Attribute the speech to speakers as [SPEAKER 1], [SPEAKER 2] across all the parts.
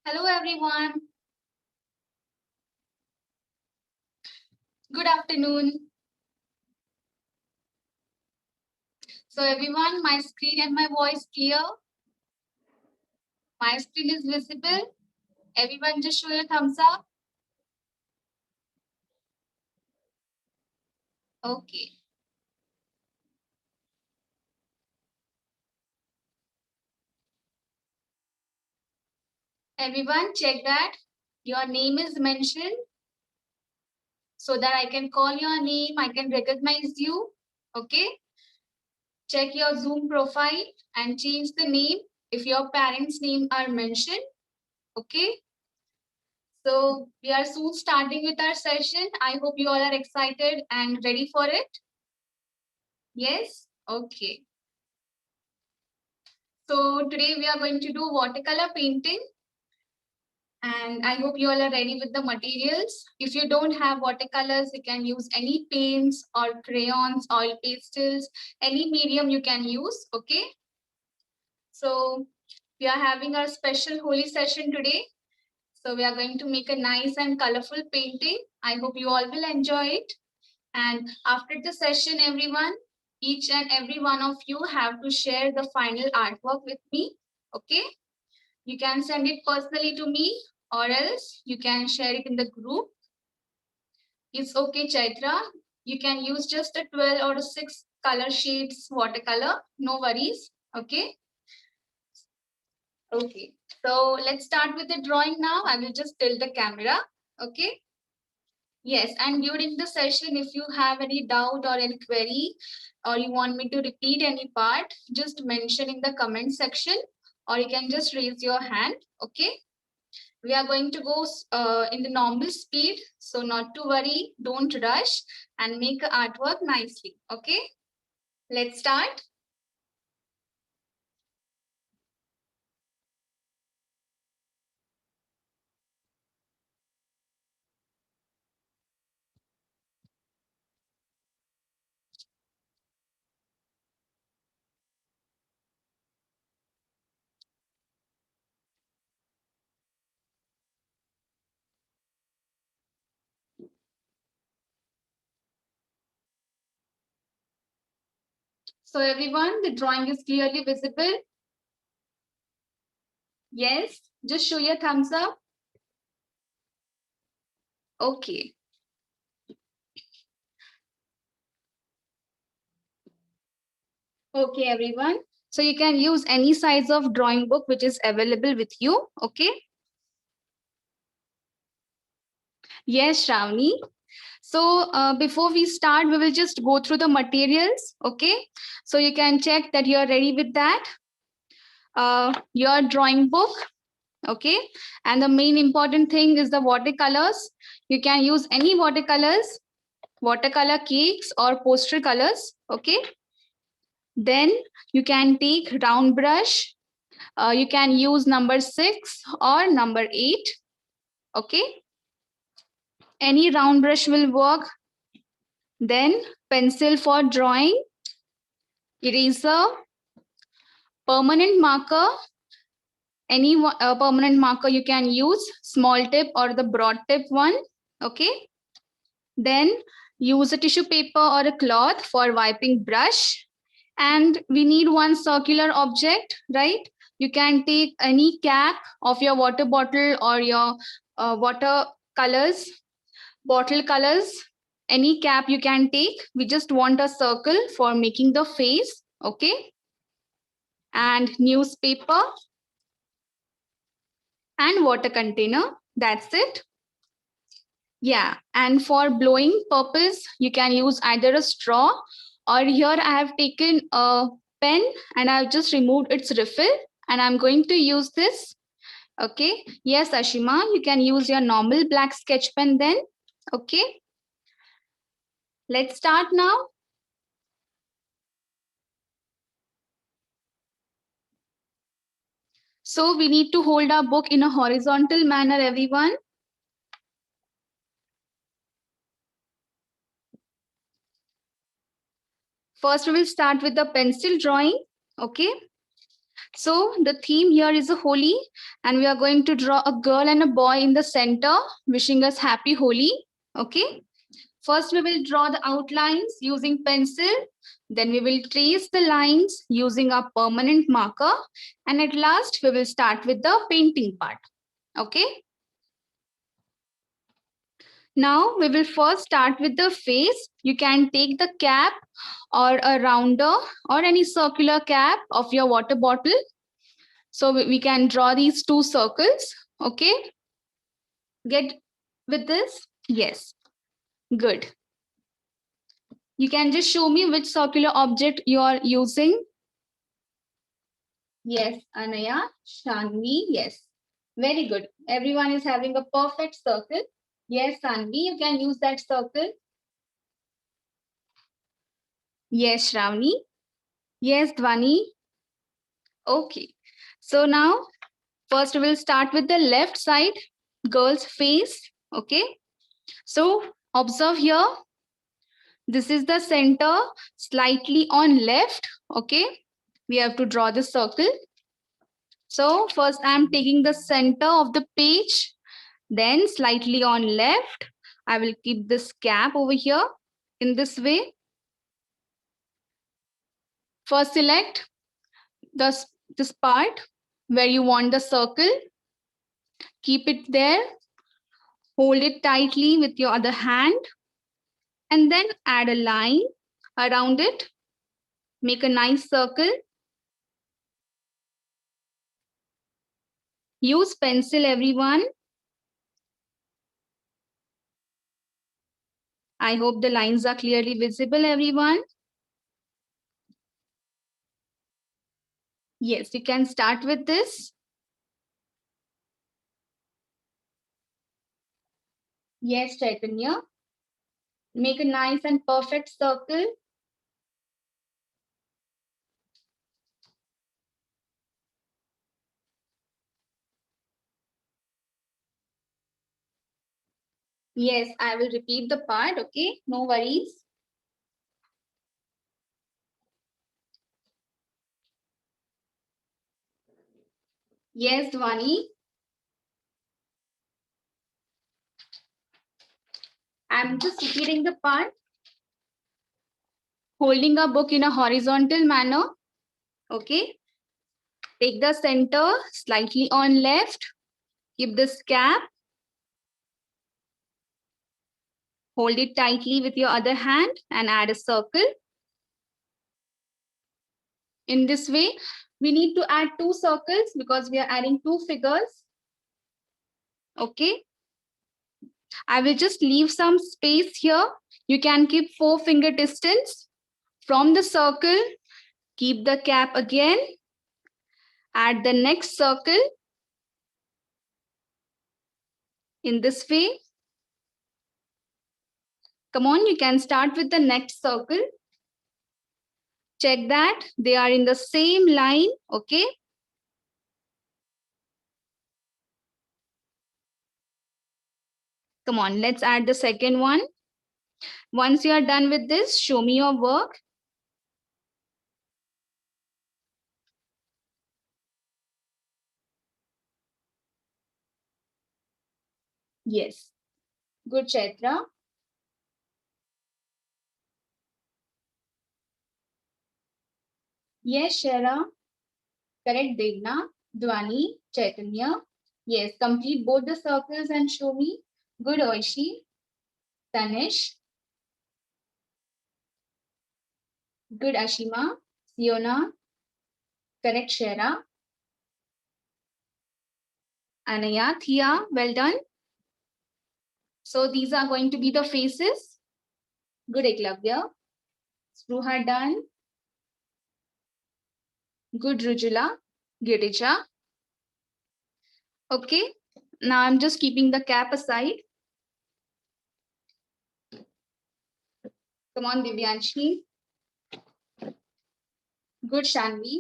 [SPEAKER 1] Hello everyone. Good afternoon. So everyone, my screen and my voice clear. My screen is visible. Everyone just show your thumbs up. Okay. Everyone check that your name is mentioned so that I can call your name. I can recognize you. Okay. Check your Zoom profile and change the name if your parents' name are mentioned. Okay. So we are soon starting with our session. I hope you all are excited and ready for it. Yes? Okay. So today we are going to do watercolor painting. And I hope you all are ready with the materials. If you don't have watercolors, you can use any paints or crayons, oil pastels, any medium you can use, okay? So we are having our special holy session today. So we are going to make a nice and colorful painting. I hope you all will enjoy it. And after the session, everyone, each and every one of you have to share the final artwork with me, okay? You can send it personally to me or else you can share it in the group. It's okay, Chaitra. You can use just a 12 or a 6 color shades watercolor. No worries. Okay. Okay. So let's start with the drawing now. I will just tilt the camera. Okay. Yes. And during the session, if you have any doubt or any query, or you want me to repeat any part, just mention in the comment section, or you can just raise your hand. Okay. We are going to go in the normal speed. So not to worry, don't rush and make artwork nicely. Okay, let's start. So everyone, the drawing is clearly visible. Yes, just show your thumbs up. Okay. Okay, everyone. So you can use any size of drawing book which is available with you. Okay. Yes, Shravani. So before we start, we will just go through the materials. Okay. So you can check that you're ready with that. Your drawing book. Okay. And the main important thing is the watercolors. You can use any watercolors, watercolor cakes or poster colors. Okay. Then you can take round brush. You can use number 6 or number 8. Okay. Any round brush will work. Then pencil for drawing, eraser, permanent marker. Any permanent marker you can use, small tip or the broad tip one. Okay. Then use a tissue paper or a cloth for wiping brush. And we need one circular object, right? You can take any cap of your water bottle or your water colors, bottle colors, any cap you can take. We just want a circle for making the face, okay? And newspaper and water container. That's it. Yeah, and for blowing purpose, you can use either a straw or here I have taken a pen and I've just removed its refill and I'm going to use this. Okay. Yes, Ashima, you can use your normal black sketch pen then. Okay. Let's start now. So we need to hold our book in a horizontal manner, everyone. First, we will start with the pencil drawing. Okay. So the theme here is a Holi, and we are going to draw a girl and a boy in the center, wishing us happy Holi. Okay. First, we will draw the outlines using pencil. Then we will trace the lines using our permanent marker. And at last, we will start with the painting part. Okay. Now, we will first start with the face. You can take the cap or a rounder or any circular cap of your water bottle. So we can draw these two circles. Okay. Get with this? Yes. Good. You can just show me which circular object you are using. Yes, Anaya, Shanvi, yes. Very good. Everyone is having a perfect circle. Yes, Sanvi, you can use that circle. Yes, Shravani. Yes, Dwani. Okay. So now, first we'll start with the left side, girl's face. Okay. So observe here. This is the center, slightly on left. Okay. We have to draw the circle. So first I'm taking the center of the page, then slightly on left. I will keep this cap over here in this way. First select this part where you want the circle. Keep it there. Hold it tightly with your other hand. And then add a line around it. Make a nice circle. Use pencil, everyone. I hope the lines are clearly visible, everyone. Yes, you can start with this. Yes, Chaitanya. Make a nice and perfect circle. Yes, I will repeat the part, okay? No worries. Yes, Dwani. I'm just repeating the part. Holding a book in a horizontal manner, okay? Take the center slightly on left. Keep this cap. Hold it tightly with your other hand and add a circle. In this way, we need to add two circles because we are adding two figures. Okay. I will just leave some space here. You can keep 4-finger distance from the circle. Keep the cap again. Add the next circle in this way. Come on, you can start with the next circle. Check that they are in the same line, okay? Come on, let's add the second one. Once you are done with this, show me your work. Yes. Good, Chaitra. Yes, Shara. Correct, Devna. Dwani, Chaitanya. Yes, complete both the circles and show me. Good, Oishi. Tanish. Good, Ashima. Siona. Correct, Shara. Anaya, Thea. Well done. So these are going to be the faces. Good, Eklavya. Spruha done. Good, Rujula. Girija. Okay. Now I'm just keeping the cap aside. Come on, Divyanshi. Good, Shanvi.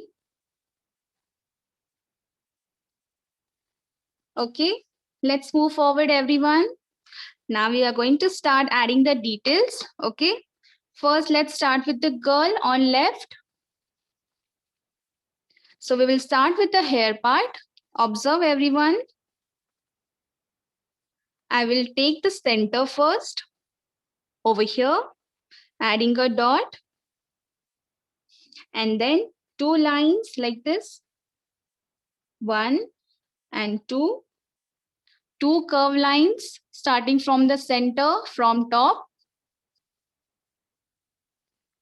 [SPEAKER 1] Okay. Let's move forward, everyone. Now we are going to start adding the details. Okay. First, let's start with the girl on left. So we will start with the hair part. Observe everyone. I will take the center first over here, adding a dot, and then 2 lines like this, 1 and 2, 2 curve lines starting from the center from top.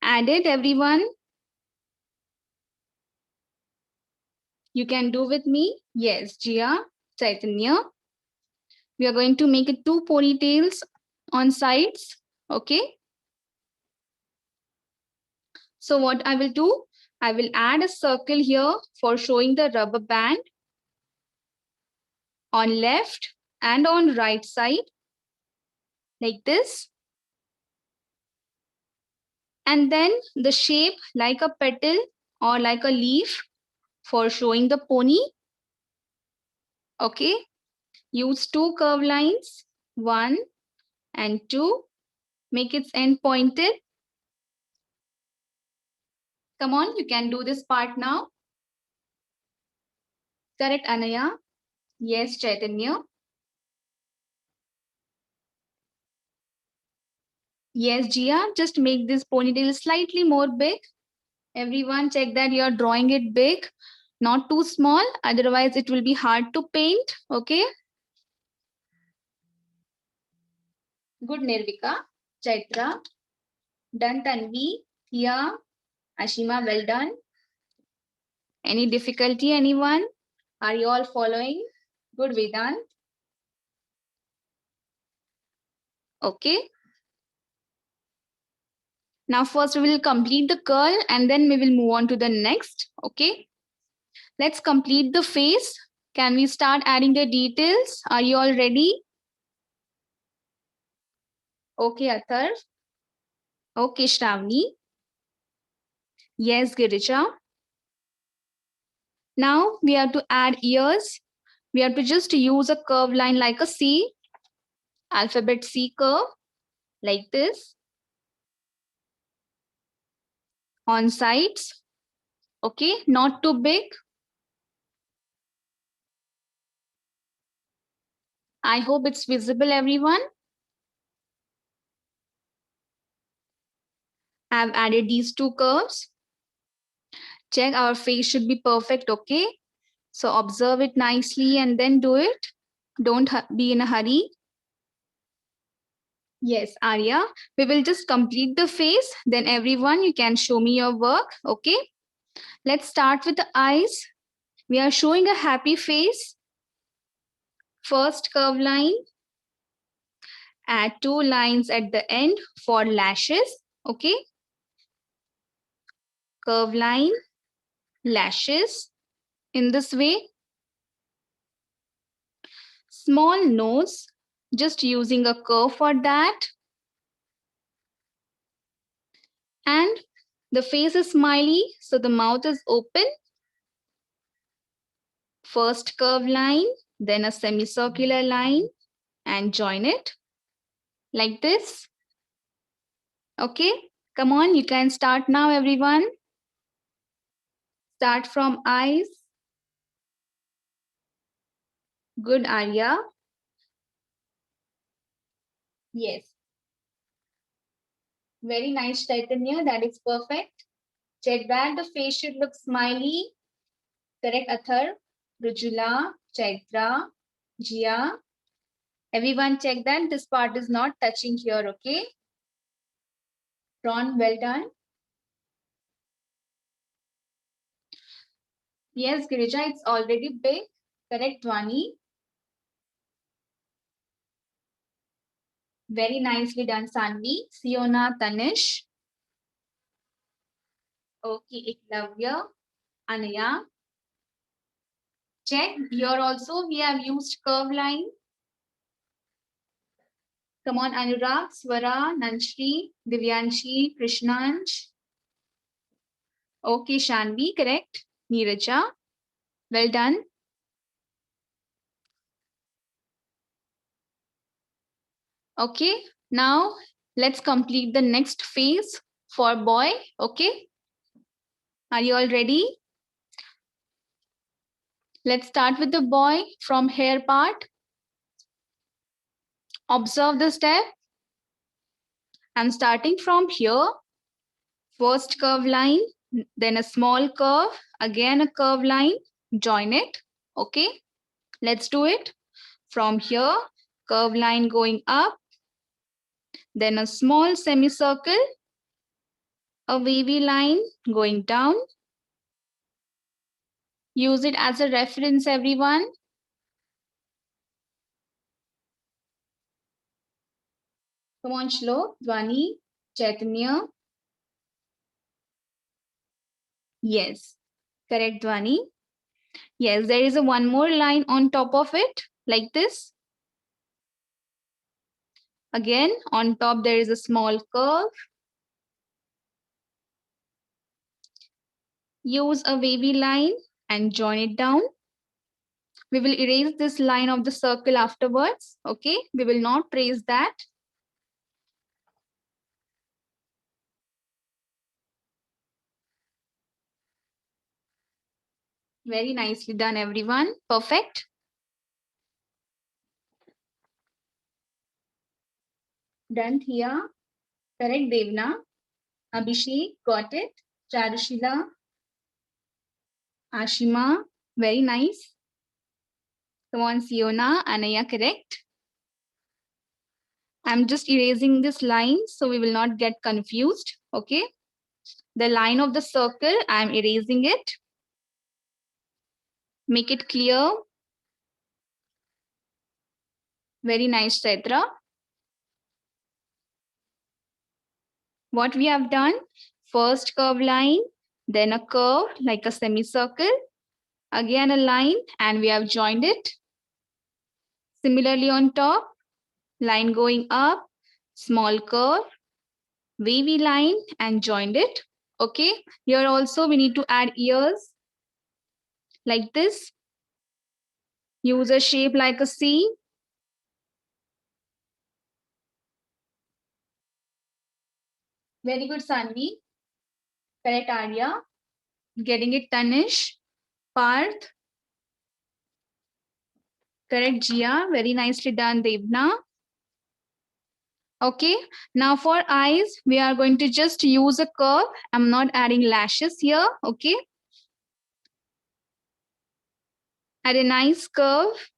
[SPEAKER 1] Added everyone. You can do with me. Yes, Jia, Chaitanya. We are going to make it 2 ponytails on sides. Okay. So what I will do, I will add a circle here for showing the rubber band on left and on right side like this. And then the shape like a petal or like a leaf for showing the pony. Okay. Use 2 curve lines, 1 and 2. Make its end pointed. Come on, you can do this part now. Correct, Anaya? Yes, Chaitanya. Yes, Jia, just make this ponytail slightly more big. Everyone check that you're drawing it big, not too small. Otherwise, it will be hard to paint. Okay. Good, Nirvika. Chaitra. Done, Tanvi. Thea. Ashima, well done. Any difficulty, anyone? Are you all following? Good, Vedant. Okay. Now, first we will complete the curl and then we will move on to the next. Okay. Let's complete the face. Can we start adding the details? Are you all ready? Okay, Athar. Okay, Shravani. Yes, Girija. Now we have to add ears. We have to just use a curve line like a C, alphabet C curve, like this, on sides. Okay, not too big. I hope it's visible, everyone. I've added these 2 curves. Check, our face should be perfect, okay? So observe it nicely and then do it. Don't be in a hurry. Yes, Arya, we will just complete the face. Then everyone, you can show me your work, okay? Let's start with the eyes. We are showing a happy face. First curve line. Add 2 lines at the end for lashes, okay? Curve line, lashes in this way. Small nose, just using a curve for that. And the face is smiley, so the mouth is open. First curve line, then a semicircular line and join it like this. Okay, come on, you can start now, everyone. Start from eyes. Good, Arya. Yes. Very nice, Chaitanya. That is perfect. Check that the face should look smiley. Correct, Athar, Rujula, Chaitra, Jia. Everyone check that this part is not touching here, okay? Ron, well done. Yes, Girija, it's already big. Correct, Vani. Very nicely done, Sanvi. Siona, Tanish. Okay, Iklavya, Anaya. Check. Here also we have used curve line. Come on, Anurag, Swara, Nanshri, Divyanshi, Krishnansh. Okay, Shanvi, correct. Neeraja, well done. Okay, now let's complete the next phase for boy. Okay, are you all ready? Let's start with the boy from hair part. Observe the step. I'm starting from here. First curve line, then a small curve, again a curve line, join it. Okay, let's do it. From here, curve line going up, then a small semicircle, a wavy line going down. Use it as a reference, everyone. Come on, Shlok, Dwani, Chaitanya. Yes, correct, Dwani. Yes, there is a one more line on top of it, like this. Again, on top there is a small curve. Use a wavy line and join it down. We will erase this line of the circle afterwards. Okay, we will not trace that. Very nicely done, everyone. Perfect. Done here. Correct, Devna. Abhishek, got it. Charushila, Ashima, very nice. Come on, Siona, Anaya, correct. I'm just erasing this line so we will not get confused. Okay. The line of the circle, I'm erasing it. Make it clear. Very nice, Chaitra. What we have done, first curve line, then a curve like a semicircle, again a line, and we have joined it. Similarly on top, line going up, small curve, wavy line, and joined it. Okay, here also we need to add ears like this. Use a shape like a C. Very good, Sanvi. Correct, Arya. Getting it, Tanish. Parth. Correct, Jia. Very nicely done, Devna. Okay, now for eyes, we are going to just use a curve. I'm not adding lashes here. Okay. Add a nice curve.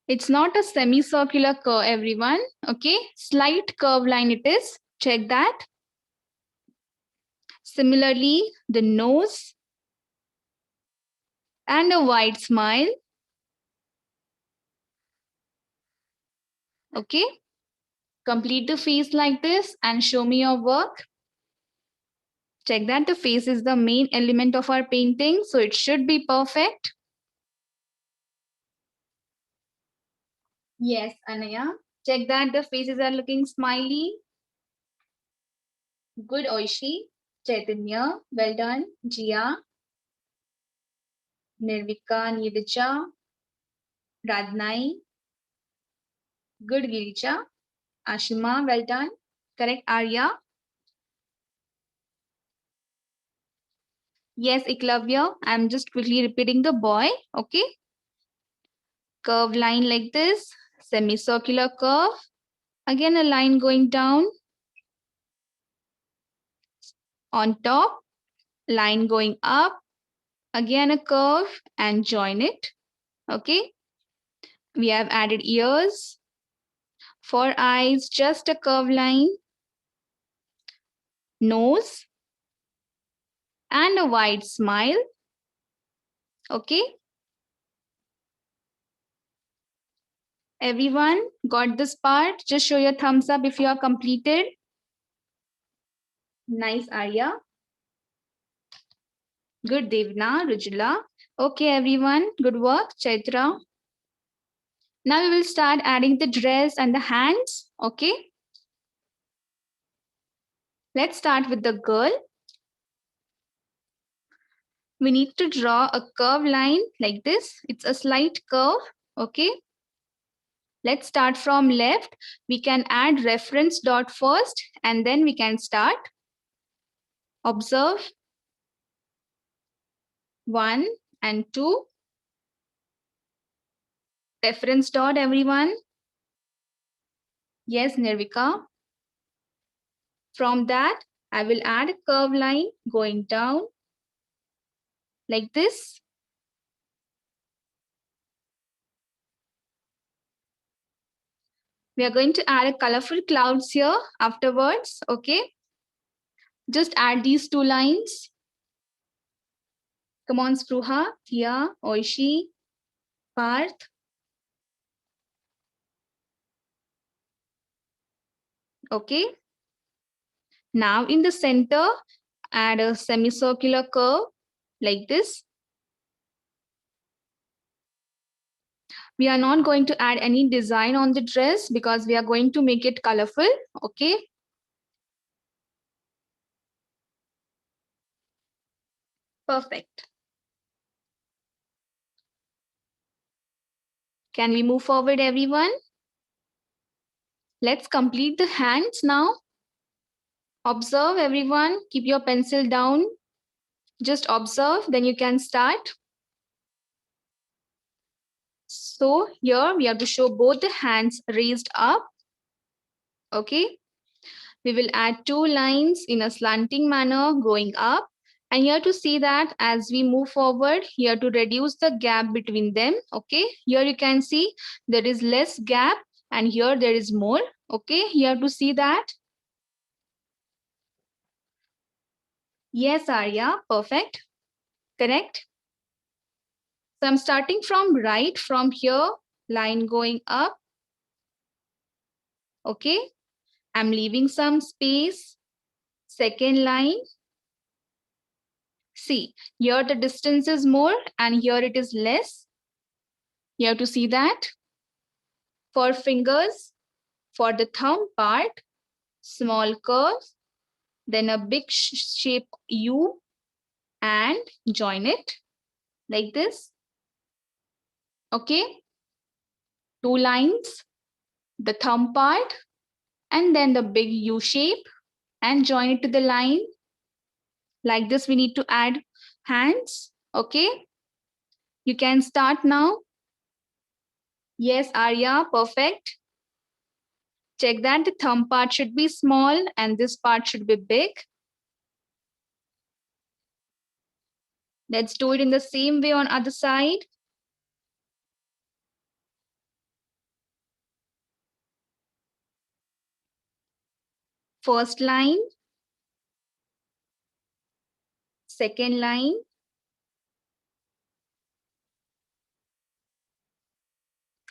[SPEAKER 1] It's not a semicircular curve, everyone. Okay, slight curve line it is. Check that. Similarly, the nose and a wide smile. Okay, complete the face like this and show me your work. Check that the face is the main element of our painting, so it should be perfect. Yes, Anaya. Check that the faces are looking smiley. Good, Oishi. Chaitanya, well done. Jia, Nirvika, Nirija, Radnai. Good, Giricha. Ashima, well done. Correct, Arya. Yes, Iklavya. I'm just quickly repeating the boy. Okay. Curve line like this. Semicircular curve. Again, a line going down. On top, line going up. Again, a curve and join it. Okay. We have added ears. For eyes, just a curve line. Nose and a wide smile. Okay. Everyone got this part? Just show your thumbs up if you are completed. Nice, Arya. Good, Devna, Rujula. Okay, everyone. Good work, Chaitra. Now we will start adding the dress and the hands. Okay. Let's start with the girl. We need to draw a curve line like this. It's a slight curve. Okay. Let's start from left. We can add reference dot first and then we can start. Observe. 1, and 2. Reference dot, everyone. Yes, Nirvika. From that, I will add a curve line going down like this. We are going to add a colorful clouds here afterwards, okay? Just add these 2 lines. Come on, Spruha, Tia, Oishi, Parth. Okay. Now in the center, add a semicircular curve like this. We are not going to add any design on the dress because we are going to make it colorful, okay? Perfect. Can we move forward, everyone? Let's complete the hands now. Observe, everyone. Keep your pencil down. Just observe, then you can start. So here we have to show both the hands raised up. Okay. We will add 2 lines in a slanting manner going up. And here to see that as we move forward, here to reduce the gap between them. Okay. Here you can see there is less gap and here there is more. Okay. Here to see that. Yes, Arya. Perfect. Correct. So I'm starting from right, from here, line going up. Okay. I'm leaving some space. Second line. See, here the distance is more and here it is less. You have to see that. For fingers, for the thumb part, small curve, then a big shape U and join it like this. Okay. 2 lines, the thumb part, and then the big U shape and join it to the line. Like this, we need to add hands. Okay. You can start now. Yes, Arya, perfect. Check that the thumb part should be small and this part should be big. Let's do it in the same way on other side. First line, second line,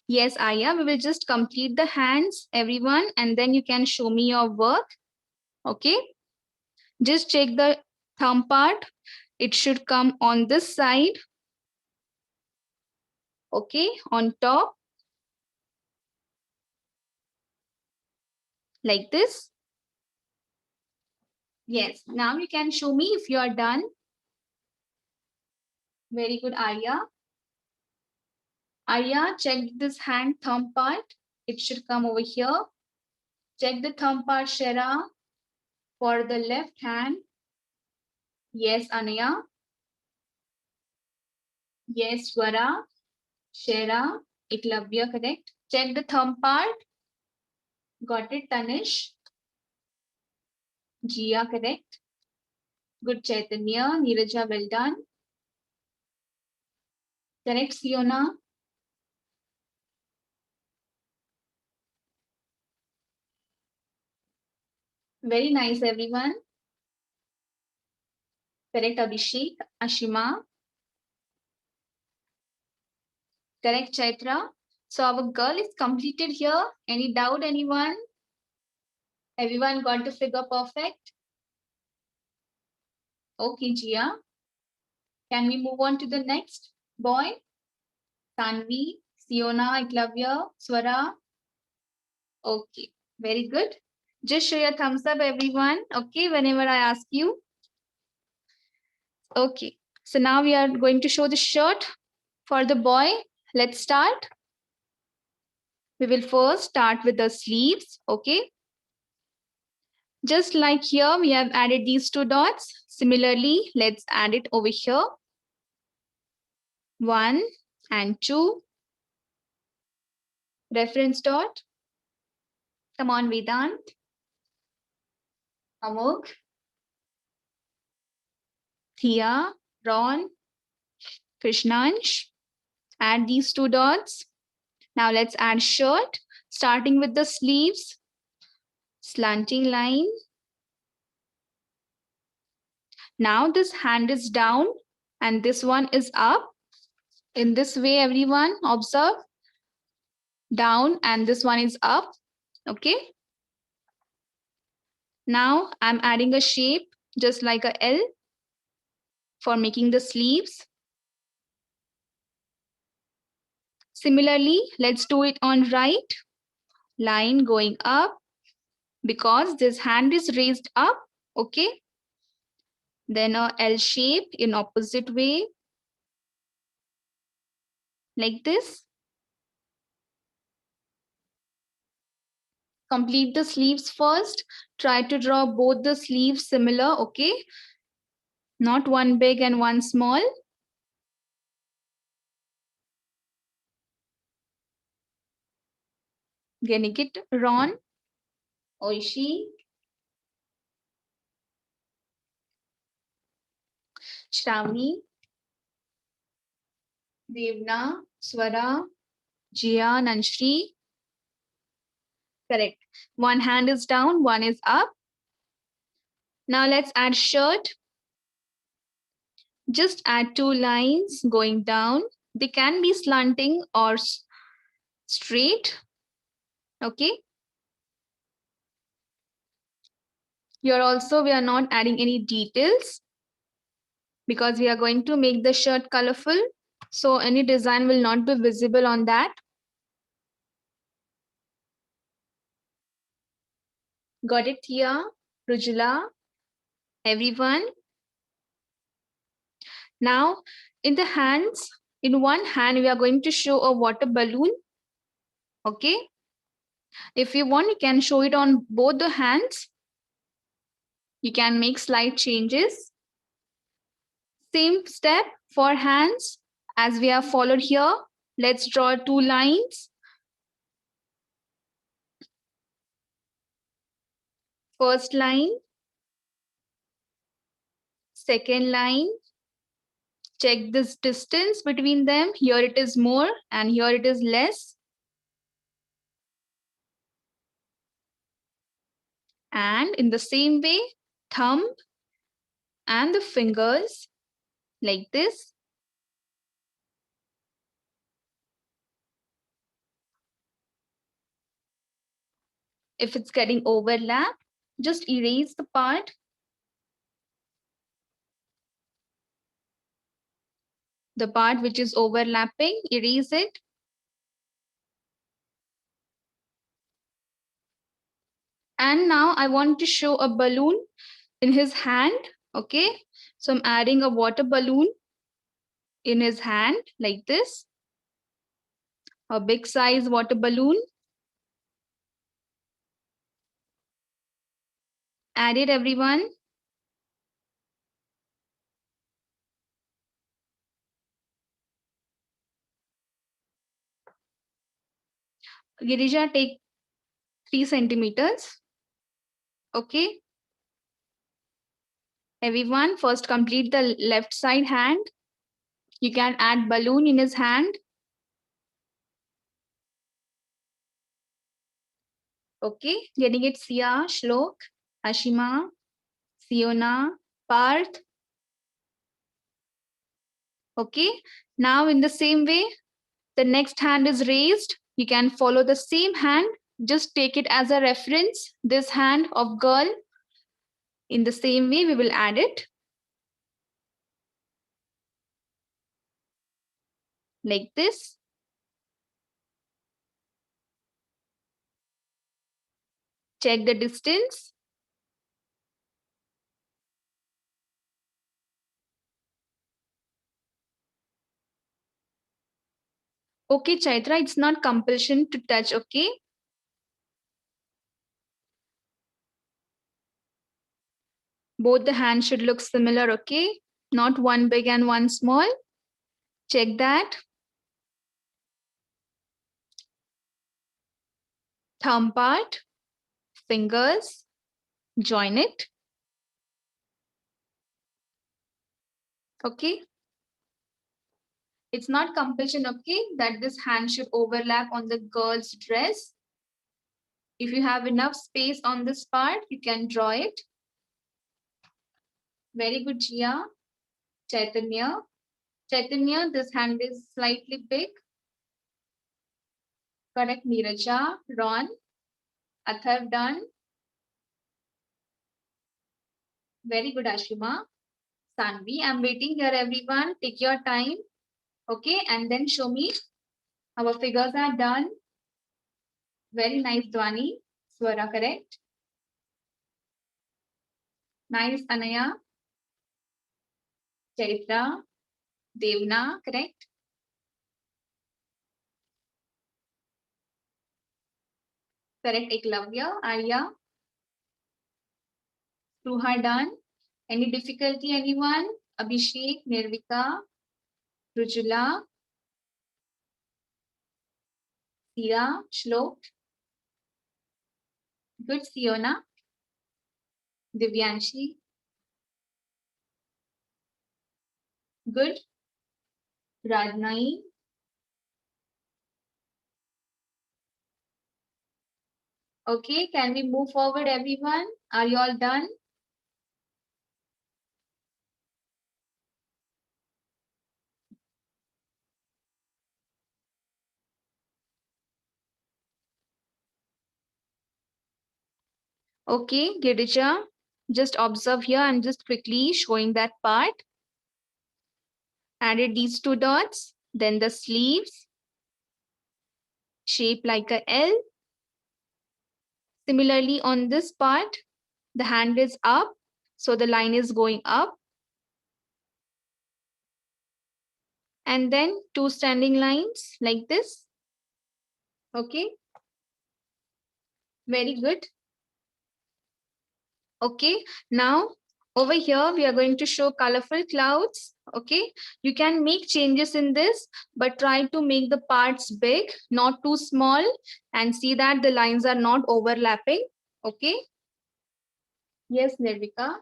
[SPEAKER 1] yes, Aya, we will just complete the hands, everyone, and then you can show me your work. Okay. Just check the thumb part. It should come on this side. Okay, on top. Like this. Yes, now you can show me if you are done. Very good, Arya. Arya, check this hand thumb part. It should come over here. Check the thumb part, Shera, for the left hand. Yes, Anaya. Yes, Swara, Shera, Iklavya, correct. Check the thumb part. Got it, Tanish. Jia, correct. Good, Chaitanya. Neeraja, well done. Correct, Fiona. Very nice, everyone. Correct, Abhishek. Ashima. Correct, Chaitra. So our girl is completed here. Any doubt, anyone? Everyone got the figure perfect? Okay, Jia. Can we move on to the next boy? Tanvi, Siona, Iklavya, Swara. Okay, very good. Just show your thumbs up, everyone. Okay, whenever I ask you. Okay, so now we are going to show the shirt for the boy. Let's start. We will first start with the sleeves. Okay. Just like here, we have added these 2 dots. Similarly, let's add it over here. 1 and 2. Reference dot. Come on, Vedant. Amok. Thea. Ron. Krishnansh. Add these 2 dots. Now let's add shirt, starting with the sleeves. Slanting line. Now this hand is down and this one is up. In this way, everyone observe. Down and this one is up. Okay. Now I'm adding a shape just like a L for making the sleeves. Similarly, let's do it on right. Line going up because this hand is raised up. Okay. Then a L shape in opposite way like this. Complete the sleeves first. Try to draw both the sleeves similar, okay? Not one big and one small. Getting it, Ron, Oishi, Shravani, Devna, Swara, Jia, Nanshri. Correct. One hand is down, one is up. Now let's add shirt. Just add 2 lines going down. They can be slanting or straight. Okay. We are not adding any details because we are going to make the shirt colorful. So any design will not be visible on that. Got it, Thea, Rujula, everyone? Now, in the hands, in one hand, we are going to show a water balloon. Okay. If you want, you can show it on both the hands. You can make slight changes. Same step for hands as we have followed here. Let's draw 2 lines. First line, second line. Check this distance between them. Here it is more and here it is less. And in the same way, thumb and the fingers like this. If it's getting overlap, just erase the part. The part which is overlapping, erase it. And now I want to show a balloon in his hand. Okay, so I'm adding a water balloon in his hand like this. A big size water balloon. Add it, everyone. Girija, take 3 centimeters. Okay. Everyone, first complete the left side hand. You can add balloon in his hand. Okay, getting it, Sia, Shlok, Ashima, Siona, Parth. Okay, now in the same way, the next hand is raised. You can follow the same hand. Just take it as a reference. This hand of girl. In the same way, we will add it. Like this. Check the distance. Okay, Chaitra, it's not compulsion to touch, okay? Both the hands should look similar, okay? Not one big and one small. Check that. Thumb part, fingers, join it. Okay. It's not compulsion, okay, that this hand should overlap on the girl's dress. If you have enough space on this part, you can draw it. Very good, Jia. Chaitanya. Chaitanya, this hand is slightly big. Correct, Neeraja. Ron. Atharv done. Very good, Ashima. Sanvi, I'm waiting here, everyone. Take your time. Okay, and then show me. Our figures are done. Very nice, Dwani. Swara, correct. Nice, Anaya. Chaitra. Devna, correct. Correct, Eklavya. Arya. Ruha done. Any difficulty, anyone? Abhishek, Nirvika, Rujula, Sira, Shlok. Good, Siona. Divyanshi. Good. Radnai. Okay, can we move forward, everyone? Are you all done? Okay, Girija, just observe here. I'm just quickly showing that part. Added these two dots, then the sleeves, shape like a L. Similarly, on this part, the hand is up, so the line is going up. And then two standing lines like this. Okay, very good. Okay, now over here we are going to show colorful clouds. Okay, you can make changes in this, but try to make the parts big, not too small, and see that the lines are not overlapping. Okay. Yes, Nirvika.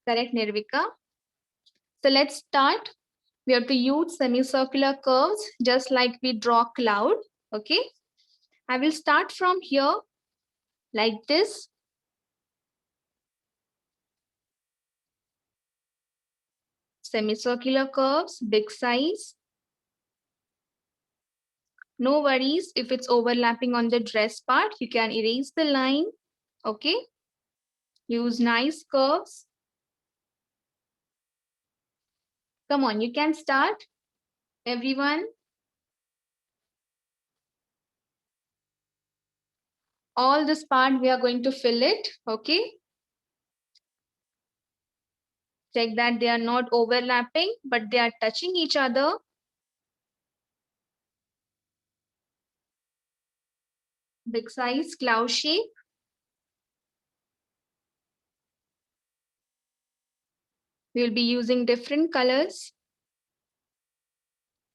[SPEAKER 1] Correct, Nirvika. So let's start. We have to use semicircular curves just like we draw cloud. Okay. I will start from here like this. Semicircular curves, big size. No worries if it's overlapping on the dress part, you can erase the line. Okay. Use nice curves. Come on, you can start. Everyone. All this part we are going to fill it. Okay. Check that they are not overlapping, but they are touching each other. Big size cloud shape. We will be using different colors.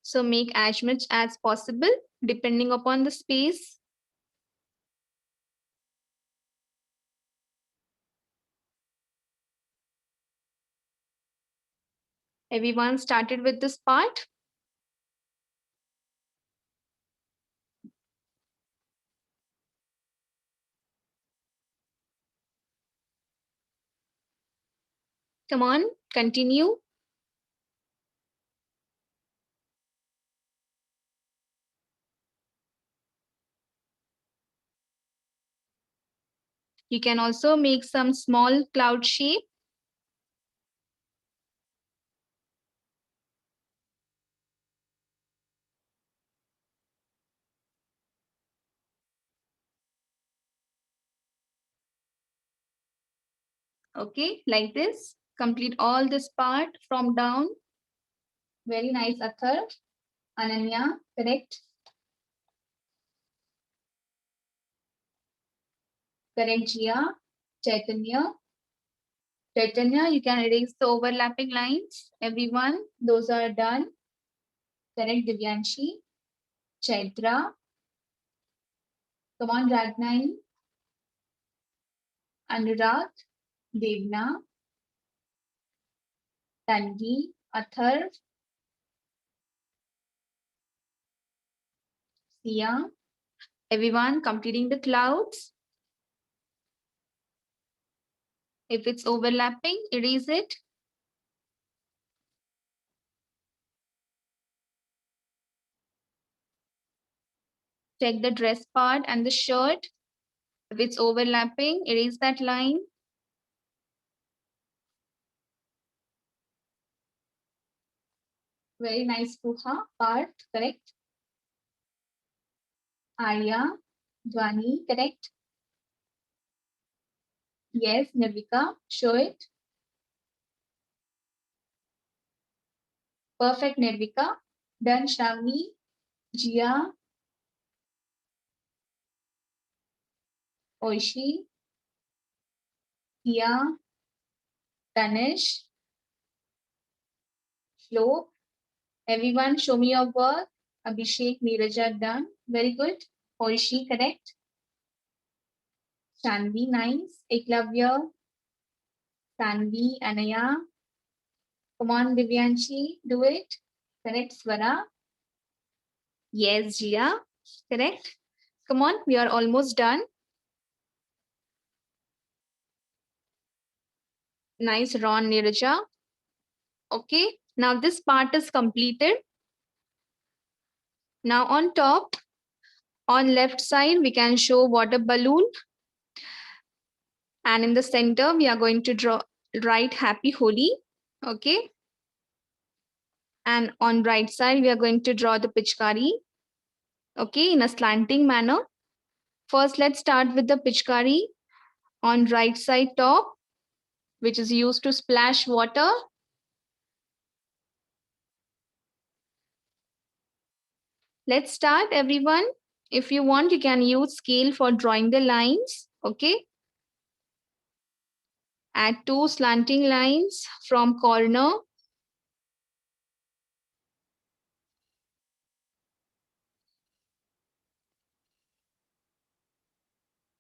[SPEAKER 1] So make as much as possible depending upon the space. Everyone started with this part. Come on, continue. You can also make some small cloud shape. Okay, like this. Complete all this part from down. Very nice, Athar. Ananya, correct. Correct, Jia. Chaitanya. Chaitanya, you can erase the overlapping lines. Everyone, those are done. Correct, Divyanshi. Chaitra. Come on, Ragnine. Anurag. Devna. Tanvi. Athar. Sia. Everyone completing the clouds. If it's overlapping, erase it. Check the dress part and the shirt. If it's overlapping, erase that line. Very nice, Puha. Part, correct. Arya, Dwani, correct. Yes, Nirvika, show it. Perfect, Nirvika. Done, Shravani, Jia, Oishi, Tia, Tanish, Shlok. Everyone, show me your work. Abhishek, Neeraja, done. Very good. Oishi, correct. Shanvi, nice. Eklavya, Sanvi, Anaya. Come on, Divyanshi, do it. Correct, Swara. Yes, Jia. Correct. Come on, we are almost done. Nice, Ron, Neeraja. Okay, now this part is completed. Now on top, on left side, we can show water balloon. And in the center, we are going to write Happy Holi. Okay. And on right side, we are going to draw the Pichkari. Okay, in a slanting manner. First, let's start with the Pichkari on right side top, which is used to splash water. Let's start, everyone. If you want, you can use scale for drawing the lines. Okay. Add 2 slanting lines from corner.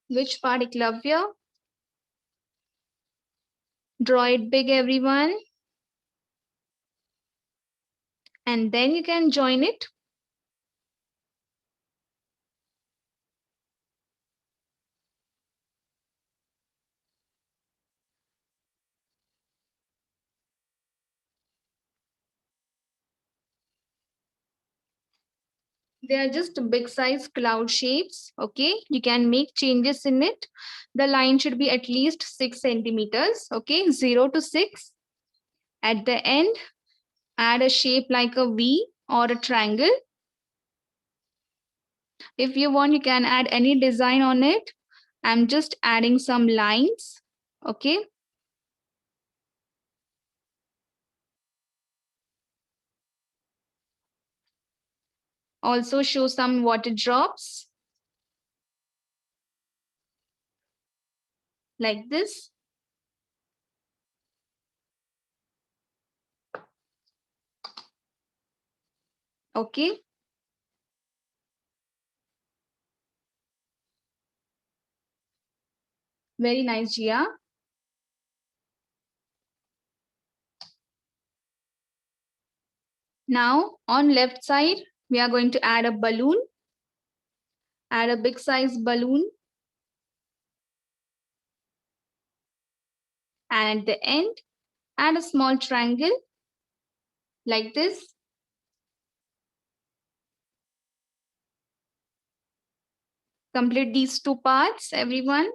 [SPEAKER 1] Which part, Eklavya? Draw it big, everyone. And then you can join it. They are just big size cloud shapes. Okay, you can make changes in it. The line should be at least 6 centimeters. Okay, 0 to 6. At the end, add a shape like a V or a triangle. If you want, you can add any design on it. I'm just adding some lines. Okay. Also show some water drops. Like this. Okay. Very nice, Jia. Now on left side, we are going to add a balloon. Add a big size balloon. And at the end, add a small triangle like this. Complete these 2 parts, everyone.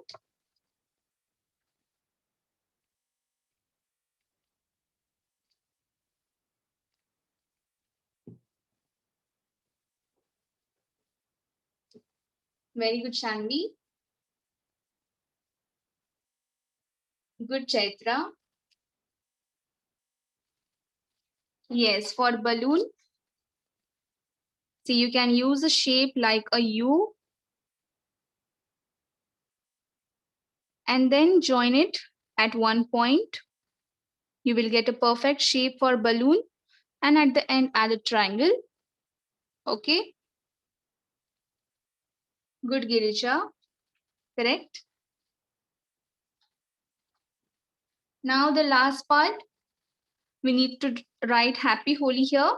[SPEAKER 1] Very good, Shanvi. Good, Chaitra. Yes, for balloon. See, you can use a shape like a U and then join it at one point. You will get a perfect shape for balloon, and at the end add a triangle. Okay. Good, Girija. Correct. Now the last part, we need to write Happy Holi here.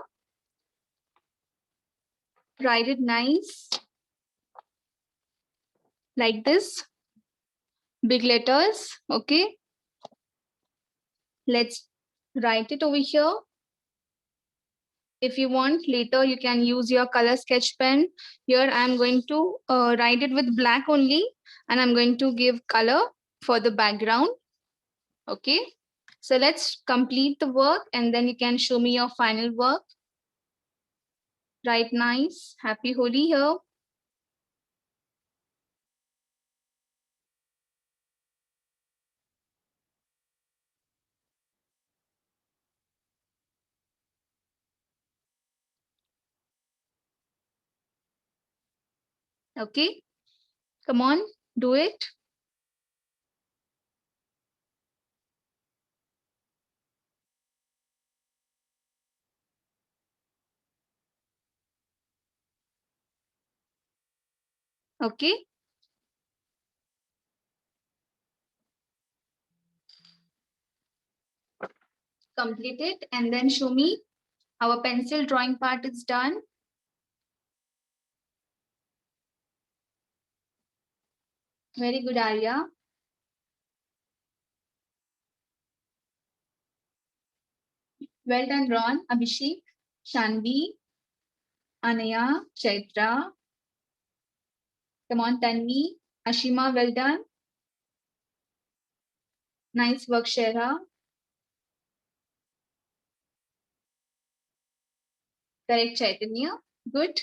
[SPEAKER 1] Write it nice. Like this. Big letters. Okay. Let's write it over here. If you want later, you can use your color sketch pen. Here I'm going to write it with black only, and I'm going to give color for the background. Okay. So let's complete the work and then you can show me your final work. Write nice. Happy Holi here. Okay. Come on, do it. Okay. Complete it and then show me. Our pencil drawing part is done. Very good, Arya. Well done, Ron, Abhishek, Shanvi, Anaya, Chaitra. Come on, Tanvi, Ashima, well done. Nice work, Shera. Correct, Chaitanya. Good.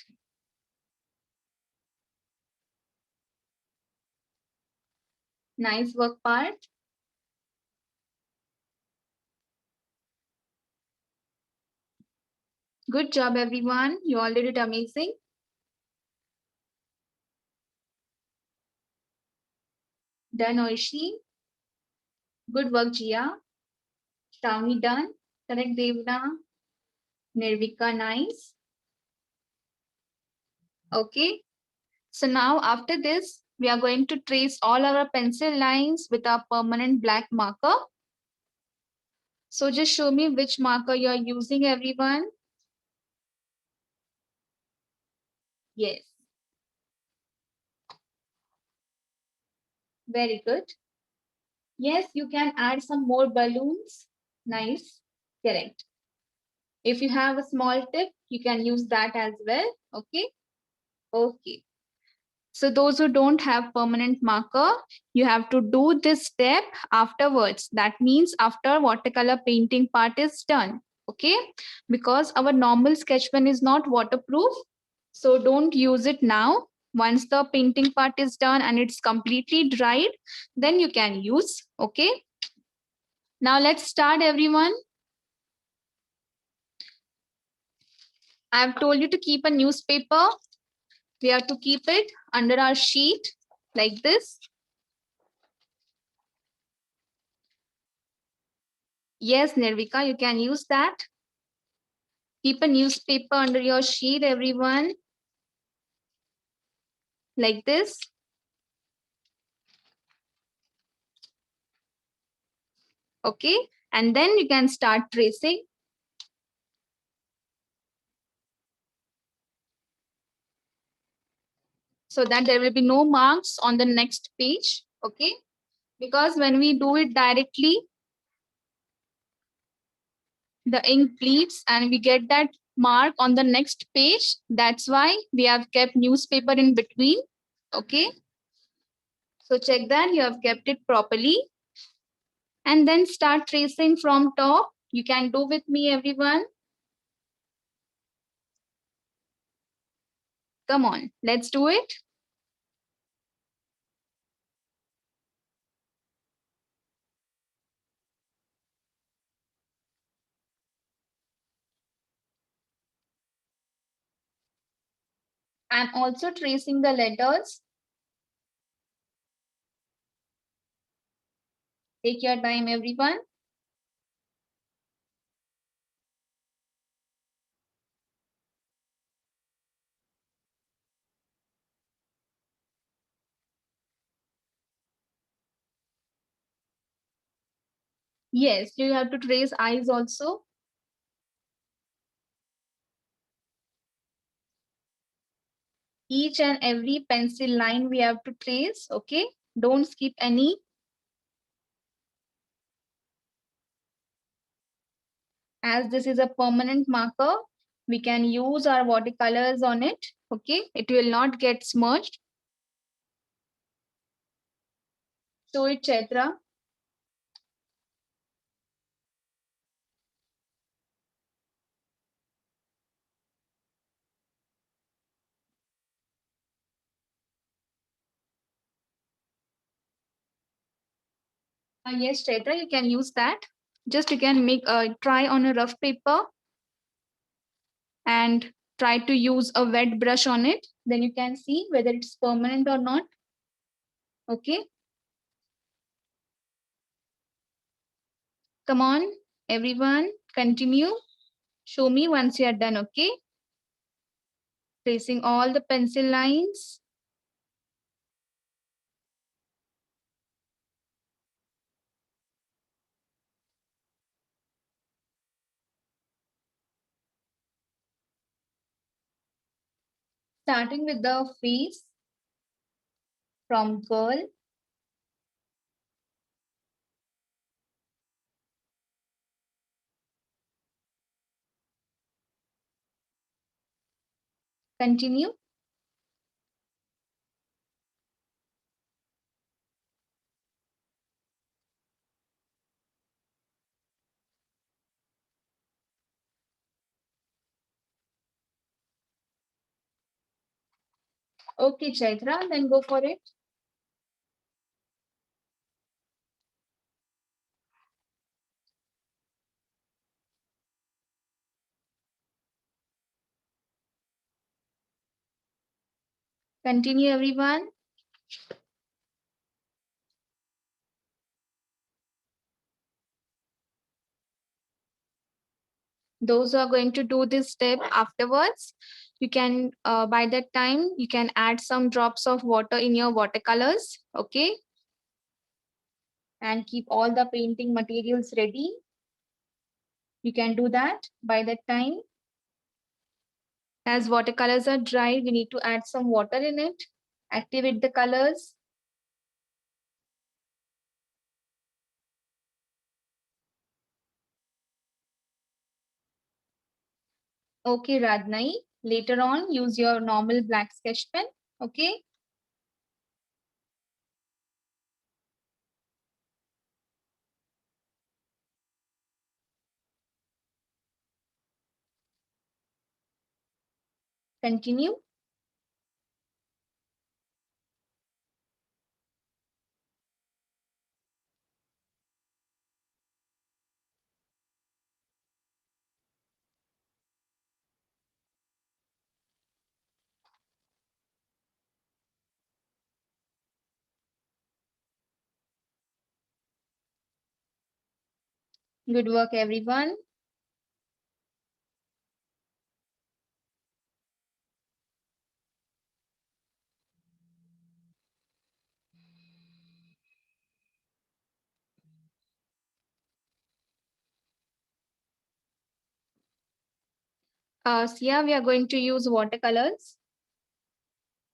[SPEAKER 1] Nice work, part. Good job, everyone. You all did it amazing. Done, Oishi. Good work, Jia. Shravani done. Correct, Devna. Nirvika, nice. Okay. So now after this, we are going to trace all our pencil lines with our permanent black marker. So just show me which marker you're using, everyone. Yes. Very good. Yes, you can add some more balloons. Nice. Correct. If you have a small tip, you can use that as well. Okay. Okay. So those who don't have permanent marker, you have to do this step afterwards. That means after watercolor painting part is done. Okay. Because our normal sketch pen is not waterproof. So don't use it now. Once the painting part is done and it's completely dried, then you can use. Okay. Now let's start, everyone. I have told you to keep a newspaper. We have to keep it under our sheet like this. Yes, Nirvika, you can use that. Keep a newspaper under your sheet, everyone. Like this. Okay. And then you can start tracing. So that there will be no marks on the next page. Okay. Because when we do it directly, the ink bleeds and we get that mark on the next page. That's why we have kept newspaper in between. Okay. So check that you have kept it properly. And then start tracing from top. You can do with me, everyone. Come on, let's do it. I'm also tracing the letters. Take your time, everyone. Yes, you have to trace eyes also. Each and every pencil line we have to trace, okay? Don't skip any. As this is a permanent marker, we can use our watercolors on it, okay? It will not get smudged. Show it, Chaitra. Yes, Chaitra, you can use that. Just you can make a try on a rough paper and try to use a wet brush on it. Then you can see whether it's permanent or not. Okay. Come on, everyone, continue. Show me once you are done, okay? Tracing all the pencil lines. Starting with the face from girl. Continue. Okay, Chaitra, then go for it. Continue, everyone. Those who are going to do this step afterwards, you can, by that time, you can add some drops of water in your watercolors, okay? And keep all the painting materials ready. You can do that by that time. As watercolors are dry, we need to add some water in it, activate the colors. Okay, Radnai. Later on, use your normal black sketch pen. Okay. Continue. Good work, everyone. Sia, we are going to use watercolors.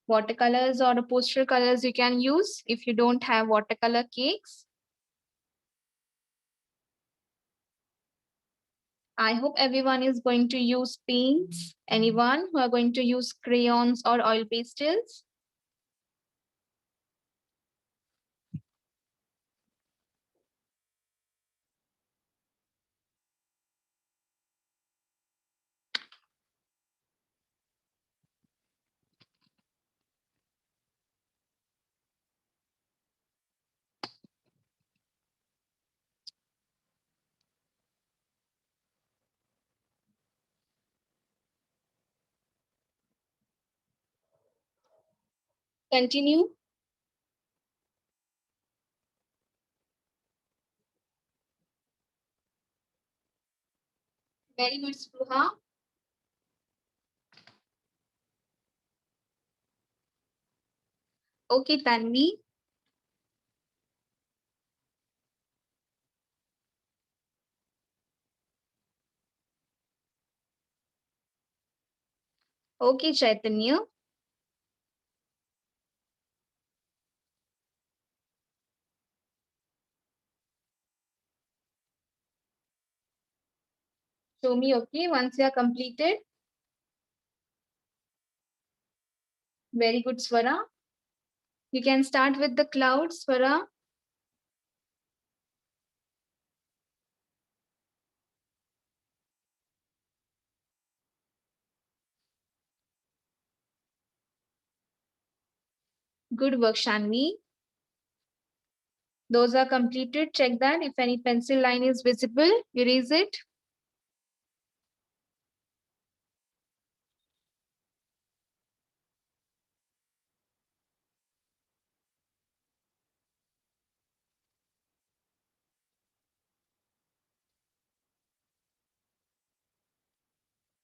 [SPEAKER 1] Watercolors or poster colors you can use if you don't have watercolor cakes. I hope everyone is going to use paints. Anyone who are going to use crayons or oil pastels? Continue. Very good, Spruha. Okay, Tanvi. Okay, Chaitanya. Show me, okay, once you are completed. Very good, Swara. You can start with the clouds, Swara. Good work, Shanvi. Those are completed. Check that. If any pencil line is visible, erase it.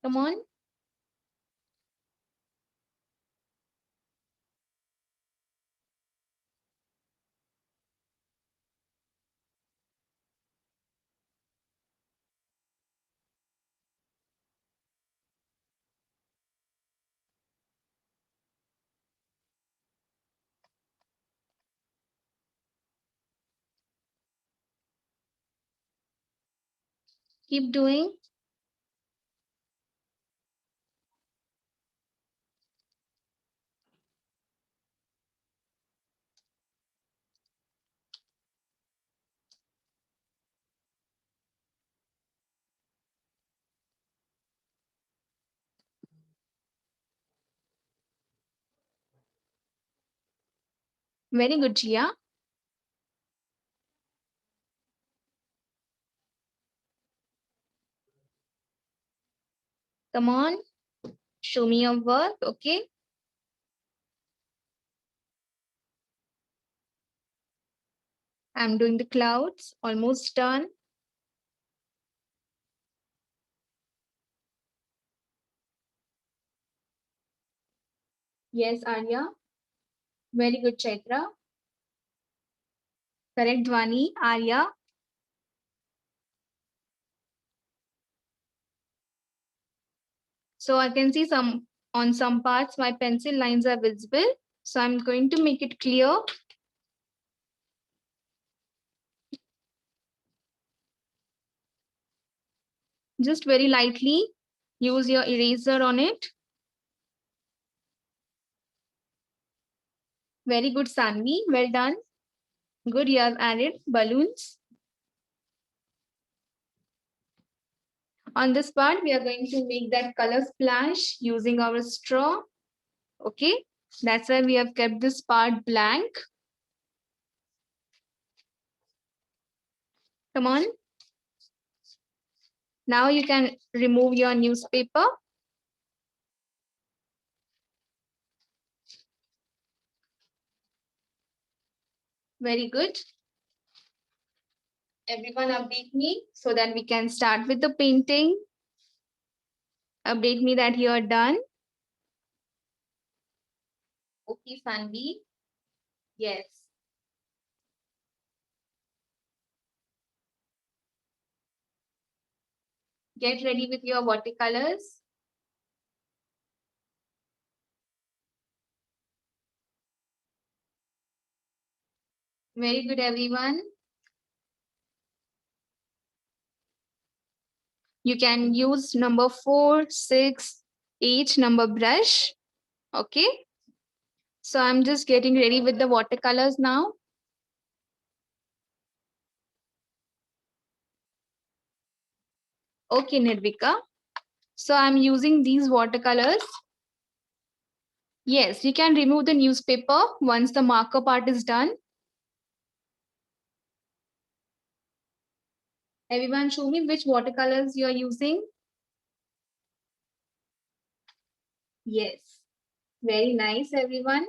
[SPEAKER 1] Come on. Keep doing. Very good, Jia. Come on. Show me your work, okay? I'm doing the clouds. Almost done. Yes, Arya. Very good, Chaitra. Correct, Dwani. Arya. So I can see some on some parts my pencil lines are visible. So I'm going to make it clear. Just very lightly use your eraser on it. Very good, Sanvi. Well done. Good, you have added balloons. On this part, we are going to make that color splash using our straw. Okay, that's why we have kept this part blank. Come on. Now you can remove your newspaper. Very good. Everyone update me so that we can start with the painting. Update me that you are done. Okay, Sanvi. Yes. Get ready with your watercolors. Very good, everyone. You can use number 4, 6, 8 number brush. Okay. So I'm just getting ready with the watercolors now. Okay, Nirvika. So I'm using these watercolors. Yes, you can remove the newspaper once the marker part is done. Everyone show me which watercolors you are using. Yes, very nice, everyone.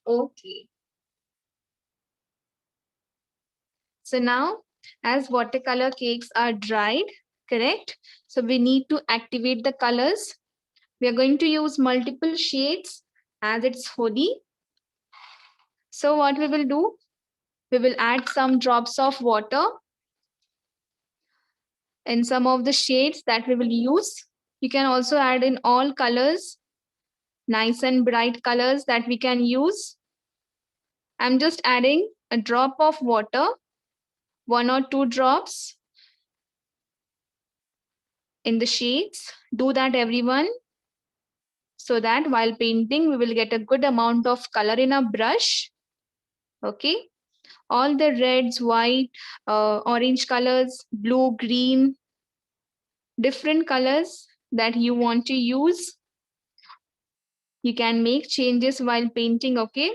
[SPEAKER 1] Okay. So now, as watercolor cakes are dried, correct? So we need to activate the colors. We are going to use multiple shades as it's Holi. So what we will do, we will add some drops of water. in some of the shades that we will use. You can also add in all colors, nice and bright colors that we can use. I'm just adding a drop of water, 1 or 2 drops in the shades. Do that, everyone, so that while painting, we will get a good amount of color in our brush. Okay. All the reds, white, orange colors, blue, green, different colors that you want to use. You can make changes while painting, okay?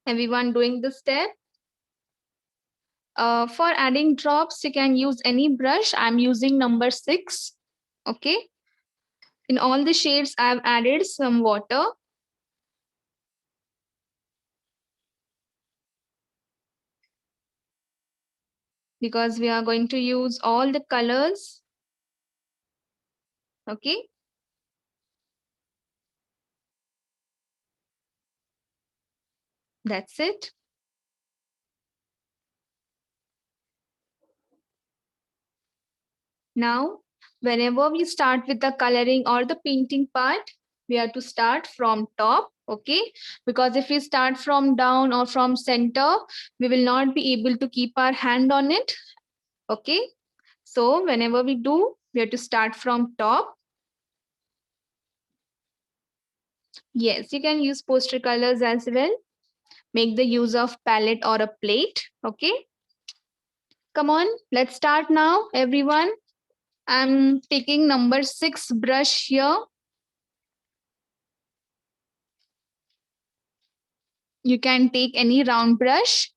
[SPEAKER 1] Everyone doing the step? For adding drops, you can use any brush. I'm using number 6, okay? In all the shades, I've added some water. Because we are going to use all the colors, okay? That's it. Now, whenever we start with the coloring or the painting part, we have to start from top, okay? Because if we start from down or from center, we will not be able to keep our hand on it, okay? So whenever we do, we have to start from top. Yes, you can use poster colors as well. Make the use of palette or a plate, okay? Come on, let's start now, everyone. I'm taking number 6 brush here. You can take any round brush.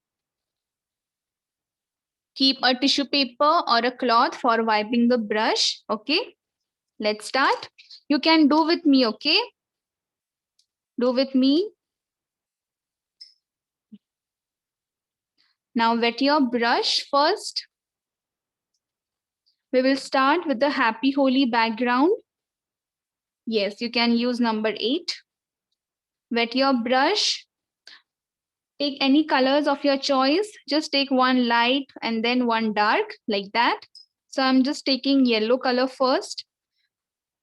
[SPEAKER 1] Keep a tissue paper or a cloth for wiping the brush. Okay, let's start. You can do with me, okay? Do with me. Now wet your brush first. We will start with the happy holy background. Yes, you can use number 8. Wet your brush. Take any colors of your choice. Just take one light and then one dark, like that. So I'm just taking yellow color first.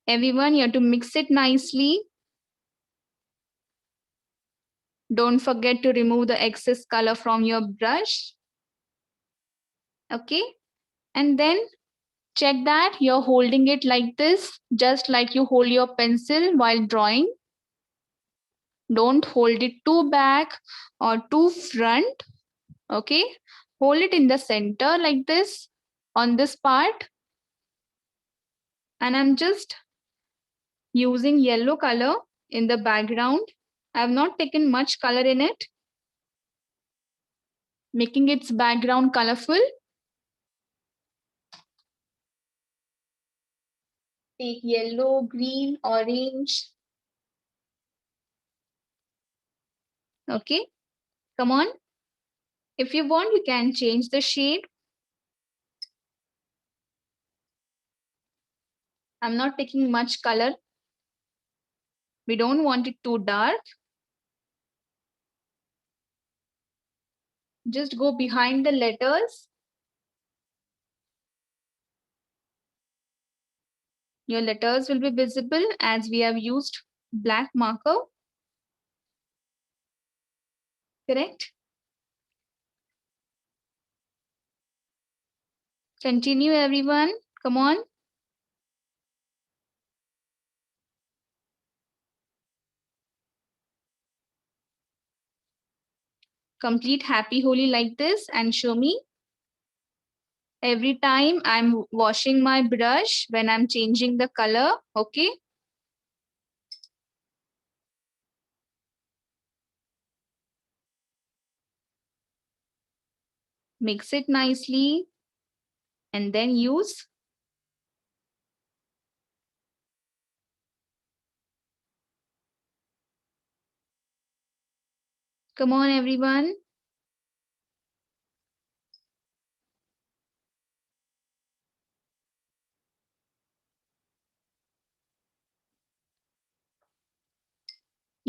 [SPEAKER 1] Everyone, you have to mix it nicely. Don't forget to remove the excess color from your brush. Okay. And then check that you're holding it like this, just like you hold your pencil while drawing. Don't hold it too back or too front. Okay. Hold it in the center like this on this part. And I'm just using yellow color in the background. I have not taken much color in it, making its background colorful. Take yellow, green, orange. Okay, come on. If you want, you can change the shade. I'm not taking much color. We don't want it too dark. Just go behind the letters. Your letters will be visible as we have used black marker. Correct? Continue, everyone. Come on. Complete happy holy like this and show me. Every time I'm washing my brush when I'm changing the color. Okay. Mix it nicely and then use. Come on, everyone.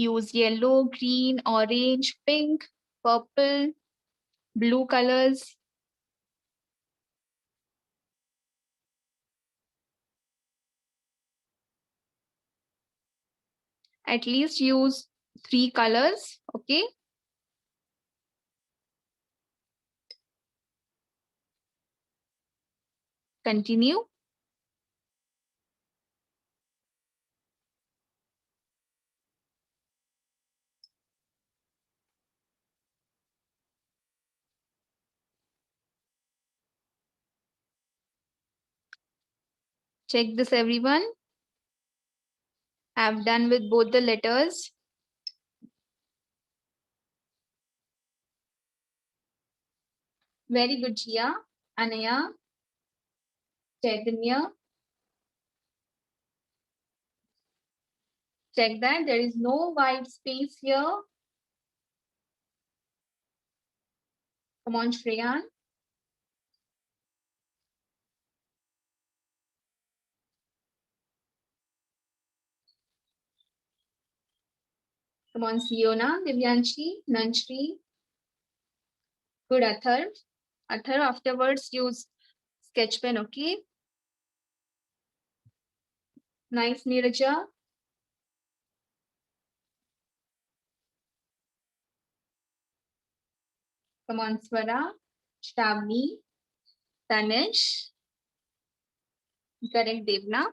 [SPEAKER 1] Use yellow, green, orange, pink, purple, blue colors. At least use 3 colors, okay? Continue. Check this, everyone. I've done with both the letters. Very good, Jia. Anaya, Chaitanya. Check that there is no white space here. Come on, Shreyan. Come on, Siona, Divyanshi, Nanshri. Good, Athar. Athar, afterwards use sketch pen, okay? Nice, Neeraja. Come on, Swara, Shravani, Tanish. Correct, Devna.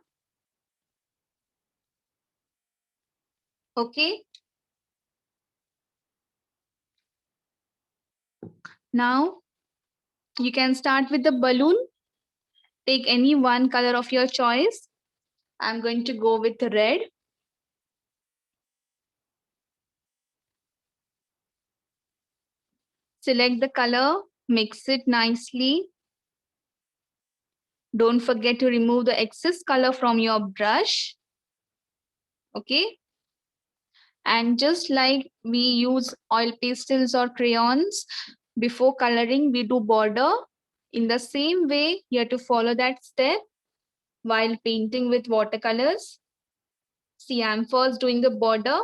[SPEAKER 1] Okay. Now you can start with the balloon. Take any one color of your choice. I'm going to go with red. Select the color, mix it nicely. Don't forget to remove the excess color from your brush. Okay. And just like we use oil pastels or crayons before coloring, we do border. In the same way, you have to follow that step while painting with watercolors. See, I'm first doing the border,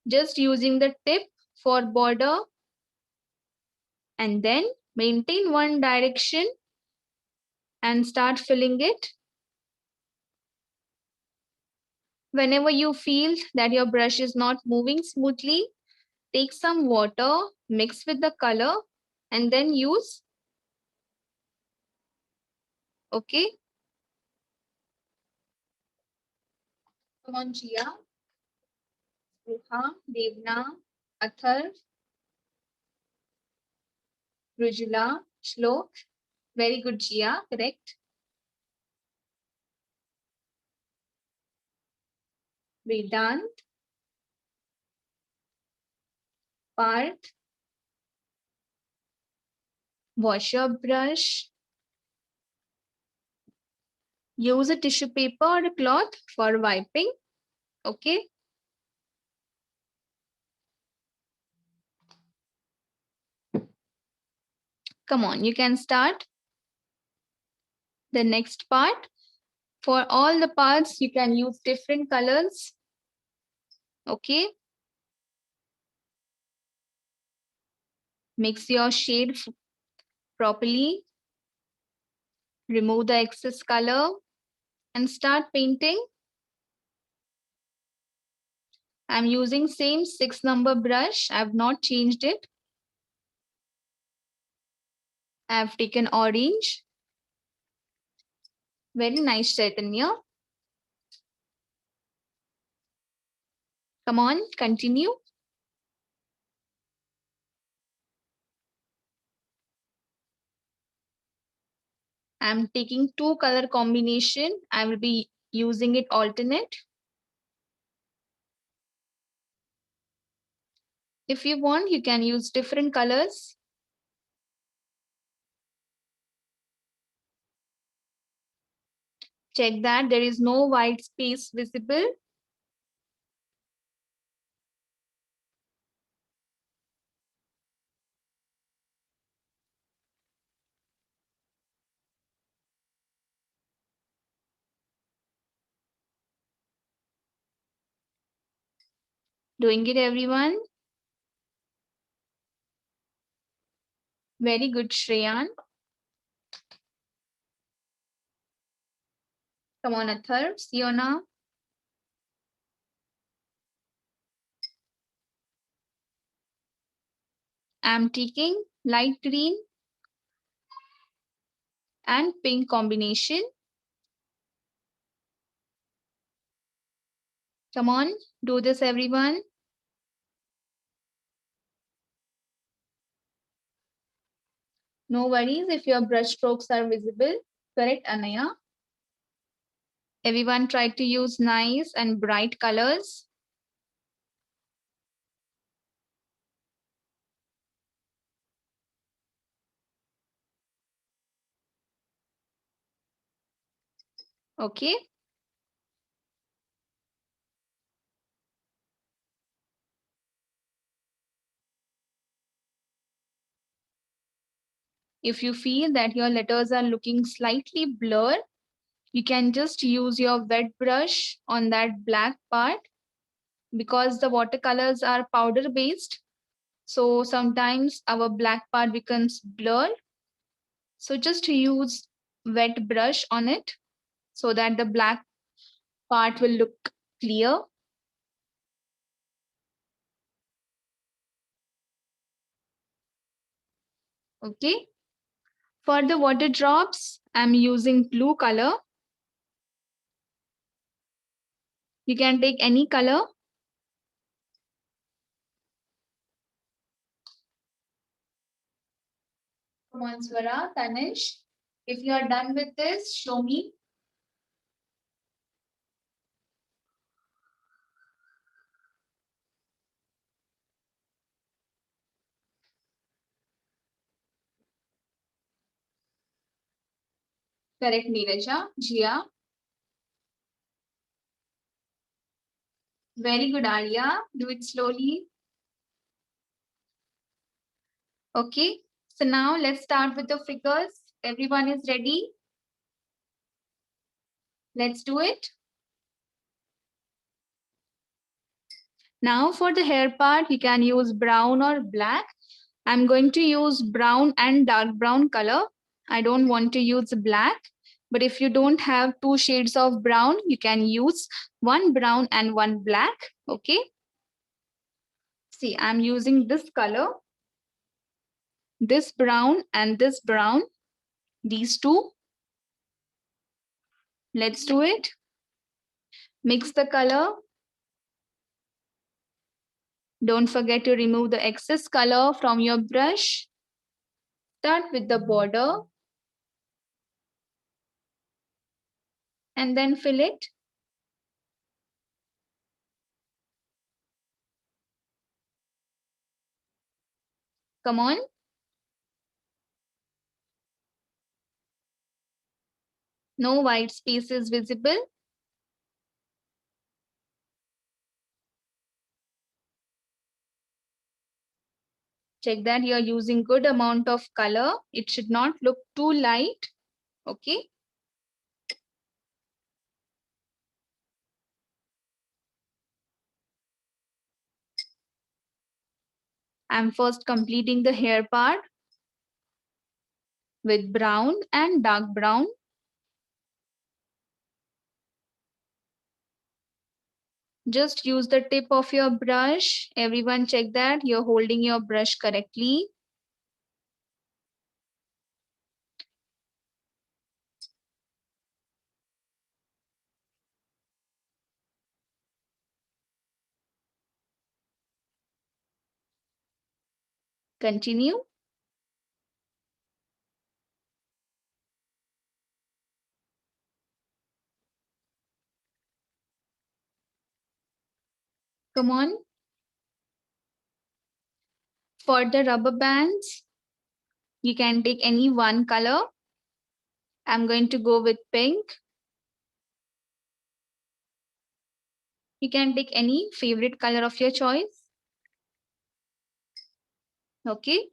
[SPEAKER 1] just using the tip for border, and then maintain one direction and start filling it. Whenever you feel that your brush is not moving smoothly, take some water, mix with the color, and then use. Okay. Come on, Jia, Ruha, Devna, Athar, Rujula, Shlok. Very good, Jia. Correct. Vedant, Parth. Wash your brush. Use a tissue paper or a cloth for wiping. Okay. Come on, you can start the next part. For all the parts, you can use different colors. Okay. Mix your shade properly. Remove the excess color and start painting. I'm using same 6 number brush. I've not changed it. I've taken orange. Very nice, Chaitanya. Come on, continue. I'm taking 2 color combination. I will be using it alternate. If you want, you can use different colors. Check that there is no white space visible. Doing it, everyone? Very good, Shreyan. Come on, Athar, Siona. I'm taking light green and pink combination. Come on, do this, everyone. No worries if your brush strokes are visible. Correct, Anaya? Everyone try to use nice and bright colors. Okay. If you feel that your letters are looking slightly blurred, you can just use your wet brush on that black part because the watercolors are powder based. So sometimes our black part becomes blurred. So just use wet brush on it so that the black part will look clear. Okay. For the water drops, I'm using blue color. You can take any color. Come on, Swara, Tanish. If you are done with this, show me. Correct, Neeraja. Jia. Very good, Arya. Do it slowly. Okay. So now let's start with the figures. Everyone is ready? Let's do it. Now for the hair part, you can use brown or black. I'm going to use brown and dark brown color. I don't want to use black, but if you don't have two shades of brown, you can use one brown and one black. Okay. See, I'm using this color, this brown and this brown, these two. Let's do it. Mix the color. Don't forget to remove the excess color from your brush. Start with the border and then fill it. Come on. No white spaces visible. Check that you're using good amount of color. It should not look too light. Okay. I'm first completing the hair part with brown and dark brown. Just use the tip of your brush. Everyone check that you're holding your brush correctly. Continue. Come on. For the rubber bands, you can take any one color. I'm going to go with pink. You can take any favorite color of your choice. Okay.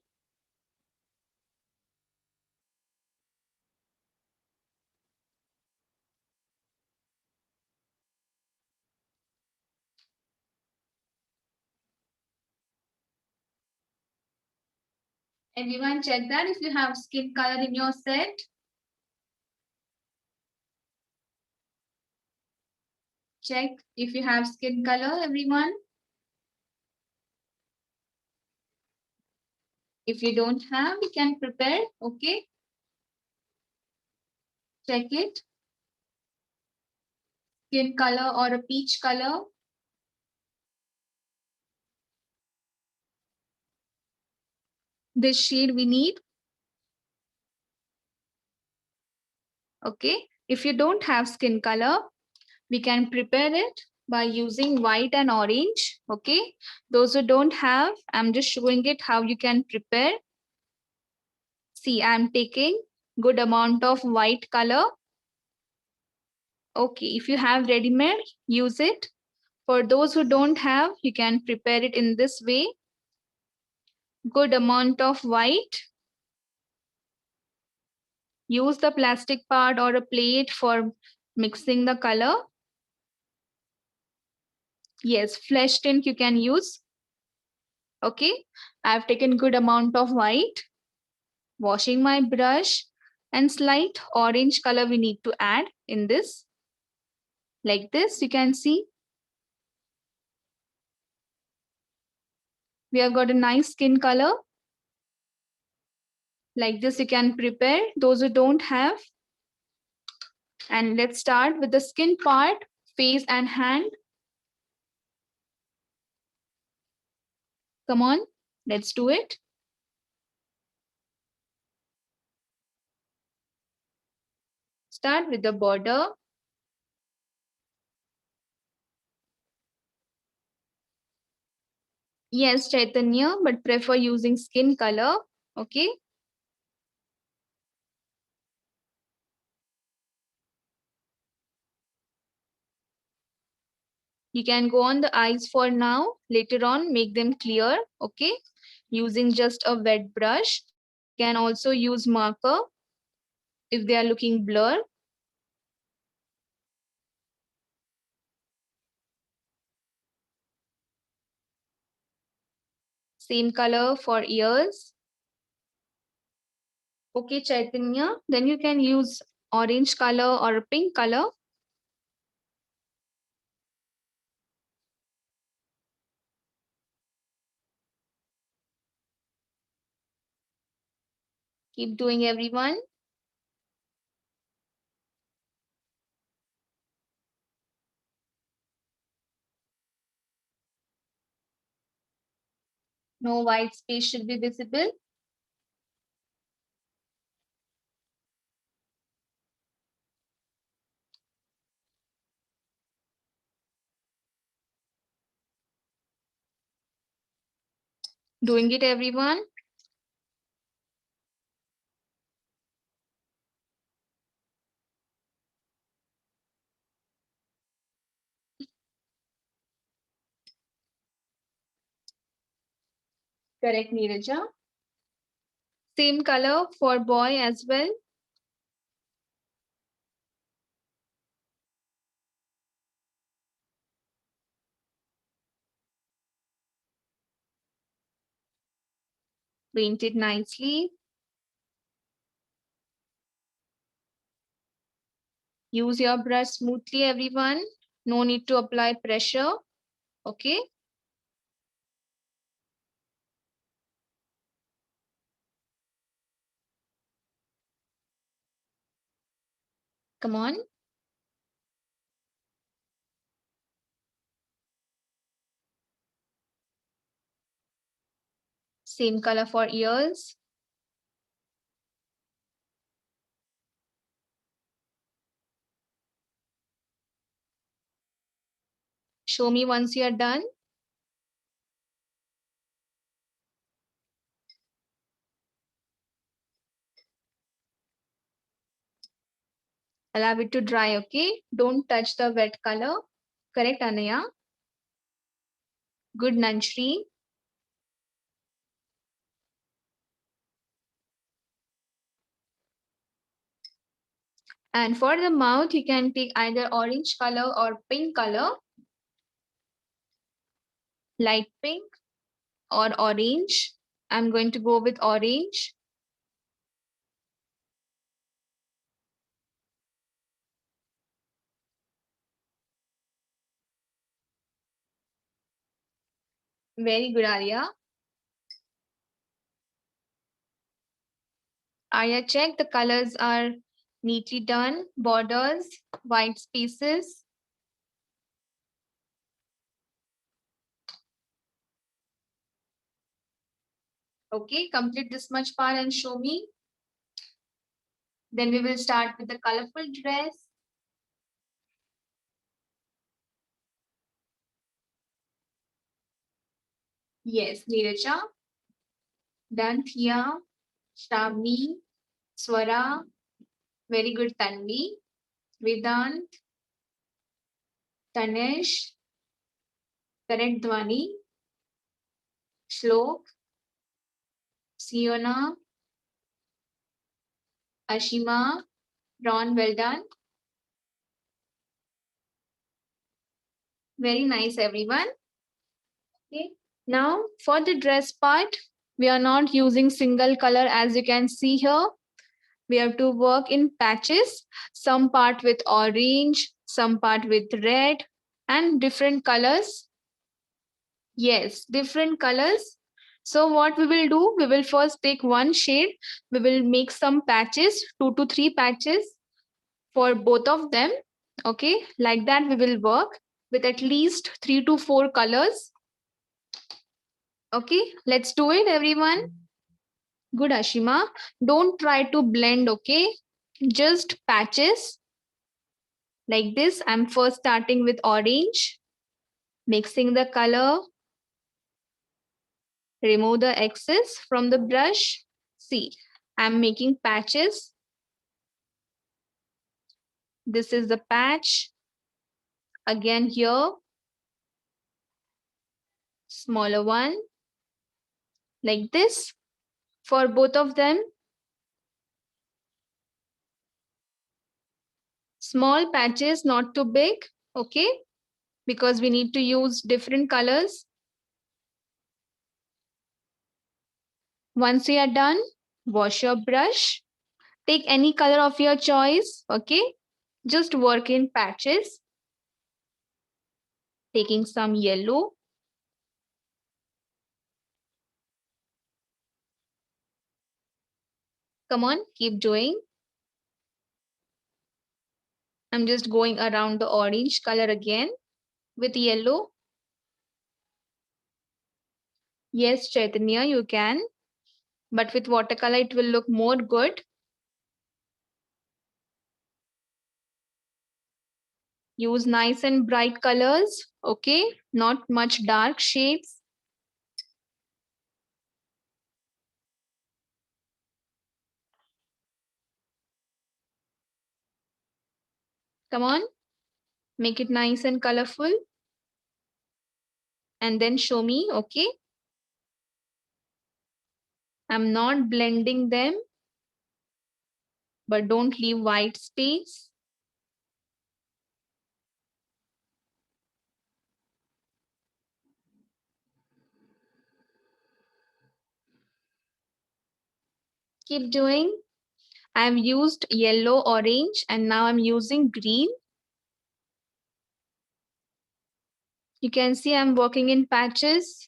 [SPEAKER 1] Everyone check that if you have skin color in your set. Check if you have skin color, everyone. If you don't have, you can prepare, okay? Check it. Skin color or a peach color. This shade we need. Okay. If you don't have skin color, we can prepare it by using white and orange. Okay. Those who don't have, I'm just showing it how you can prepare. See, I'm taking good amount of white color. Okay. If you have ready-made, use it. For those who don't have, you can prepare it in this way. Good amount of white. Use the plastic part or a plate for mixing the color. Yes, flesh tint you can use. Okay, I've taken good amount of white. Washing my brush and slight orange color we need to add in this. Like this, you can see. We have got a nice skin color. Like this, you can prepare those who don't have. And let's start with the skin part, face and hand. Come on, let's do it. Start with the border. Yes, Chaitanya, but prefer using skin color. Okay. You can go on the eyes for now. Later on, make them clear. Okay. Using just a wet brush. You can also use marker if they are looking blur. Same color for ears. Okay, Chaitanya. Then you can use orange color or a pink color. Keep doing, everyone. No white space should be visible. Doing it, everyone. Correct, Neeraja. Same color for boy as well. Paint it nicely. Use your brush smoothly, everyone. No need to apply pressure. Okay. Come on. Same color for ears. Show me once you are done. Allow it to dry, okay? Don't touch the wet color. Correct, Anaya? Good, Nanshri. And for the mouth, you can take either orange color or pink color. Light pink or orange. I'm going to go with orange. Very good, Arya. Arya, check the colors are neatly done. Borders, white spaces. Okay, complete this much part and show me. Then we will start with the colorful dress. Yes, Neeraja, done. Thia, Shravani, Swara, very good. Tanvi, Vedant, Tanesh, correct. Dhwani, Shlok, Siona, Ashima, Ron, well done. Very nice, everyone. Okay. Now for the dress part, we are not using single color as you can see here. We have to work in patches, some part with orange, some part with red, and different colors. Yes, different colors. So what we will do, we will first take one shade, we will make some patches, 2 to 3 patches for both of them. Okay, like that we will work with at least 3 to 4 colors. Okay, let's do it, everyone. Good, Ashima. Don't try to blend, okay? Just patches like this. I'm first starting with orange, mixing the color, remove the excess from the brush. See, I'm making patches. This is the patch. Again here, smaller one, like this for both of them. Small patches, not too big, okay? Because we need to use different colors. Once you are done, wash your brush. Take any color of your choice, okay? Just work in patches. Taking some yellow. Come on, keep doing. I'm just going around the orange color again with yellow. Yes, Chaitanya, you can. But with watercolor, it will look more good. Use nice and bright colors, okay? Not much dark shades. Come on, make it nice and colorful. And then show me, okay? I'm not blending them, but don't leave white space. Keep doing. I've used yellow, orange, and now I'm using green. You can see I'm working in patches.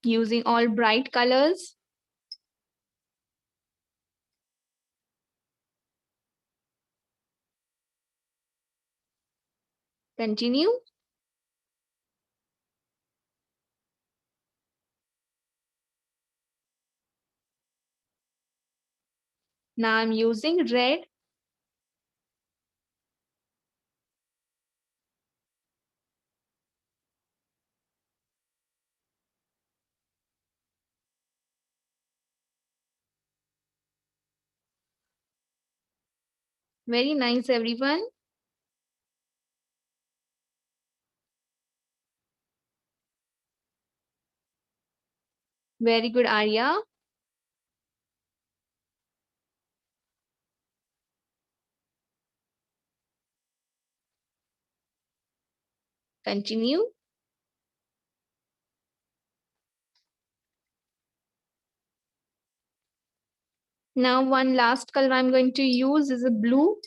[SPEAKER 1] Using all bright colors. Continue. Now I'm using red. Very nice, everyone. Very good, Arya. Continue. Now one last color I'm going to use is a blue.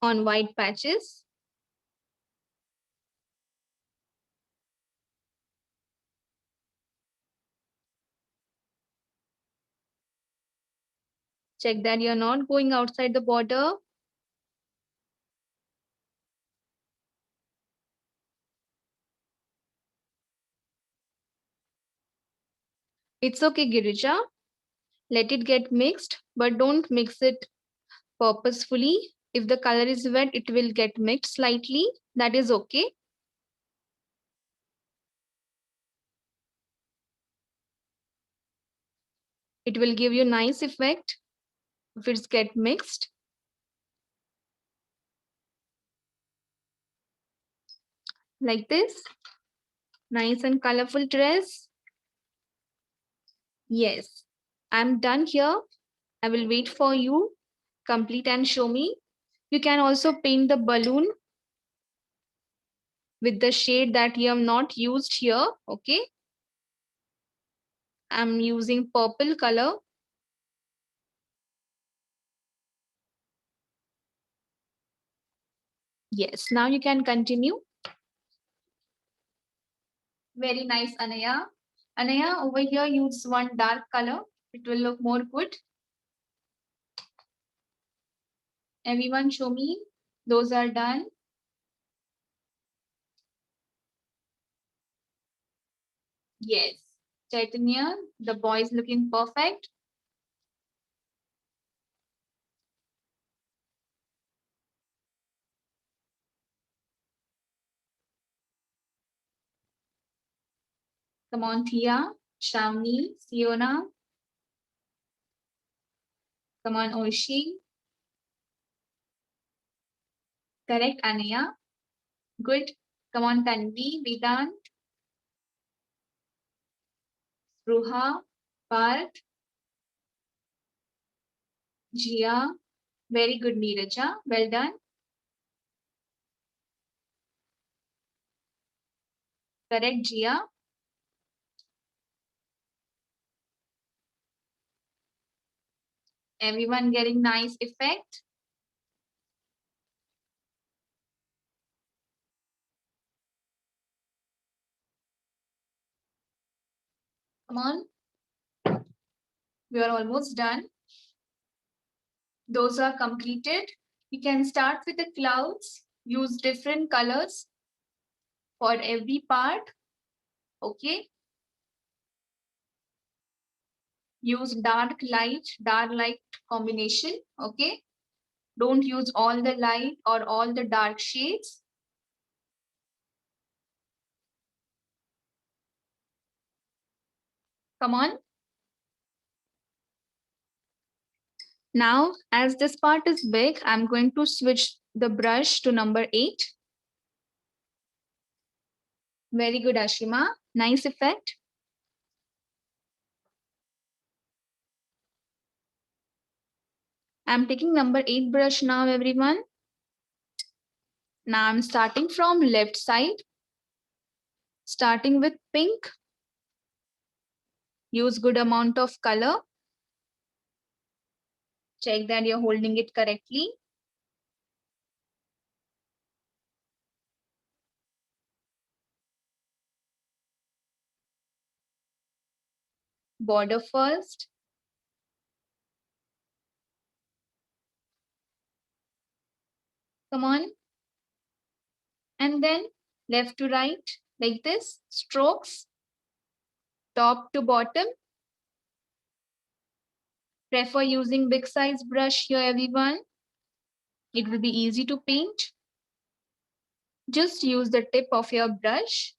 [SPEAKER 1] On white patches. Check that you're not going outside the border. It's okay, Girija. Let it get mixed, but don't mix it purposefully. If the color is wet, it will get mixed slightly. That is okay. It will give you nice effect if it's get mixed. Like this. Nice and colorful dress. Yes, I'm done here. I will wait for you. Complete and show me. You can also paint the balloon with the shade that you have not used here. Okay. I'm using purple color. Yes, now you can continue. Very nice, Anaya. Anaya, over here, use one dark color. It will look more good. Everyone show me. Those are done. Yes. Chaitanya, the boy is looking perfect. Come on, Thea, Shravani, Siona. Come on, Oishi. Correct, Anaya. Good. Come on, Tanvi, Vedant, Ruha, Parth, Jia. Very good, Neeraja. Well done. Correct, Jia. Everyone getting nice effect. Come on. We are almost done. Those are completed. You can start with the clouds. Use different colors for every part. Okay. Use dark light combination. Okay. Don't use all the light or all the dark shades. Come on. Now, as this part is big, I'm going to switch the brush to number 8. Very good, Ashima. Nice effect. I'm taking number 8 brush now, everyone. Now I'm starting from left side. Starting with pink. Use good amount of color. Check that you're holding it correctly. Border first. Come on. And then left to right, like this. Strokes. Top to bottom. Prefer using big size brush here, everyone. It will be easy to paint. Just use the tip of your brush.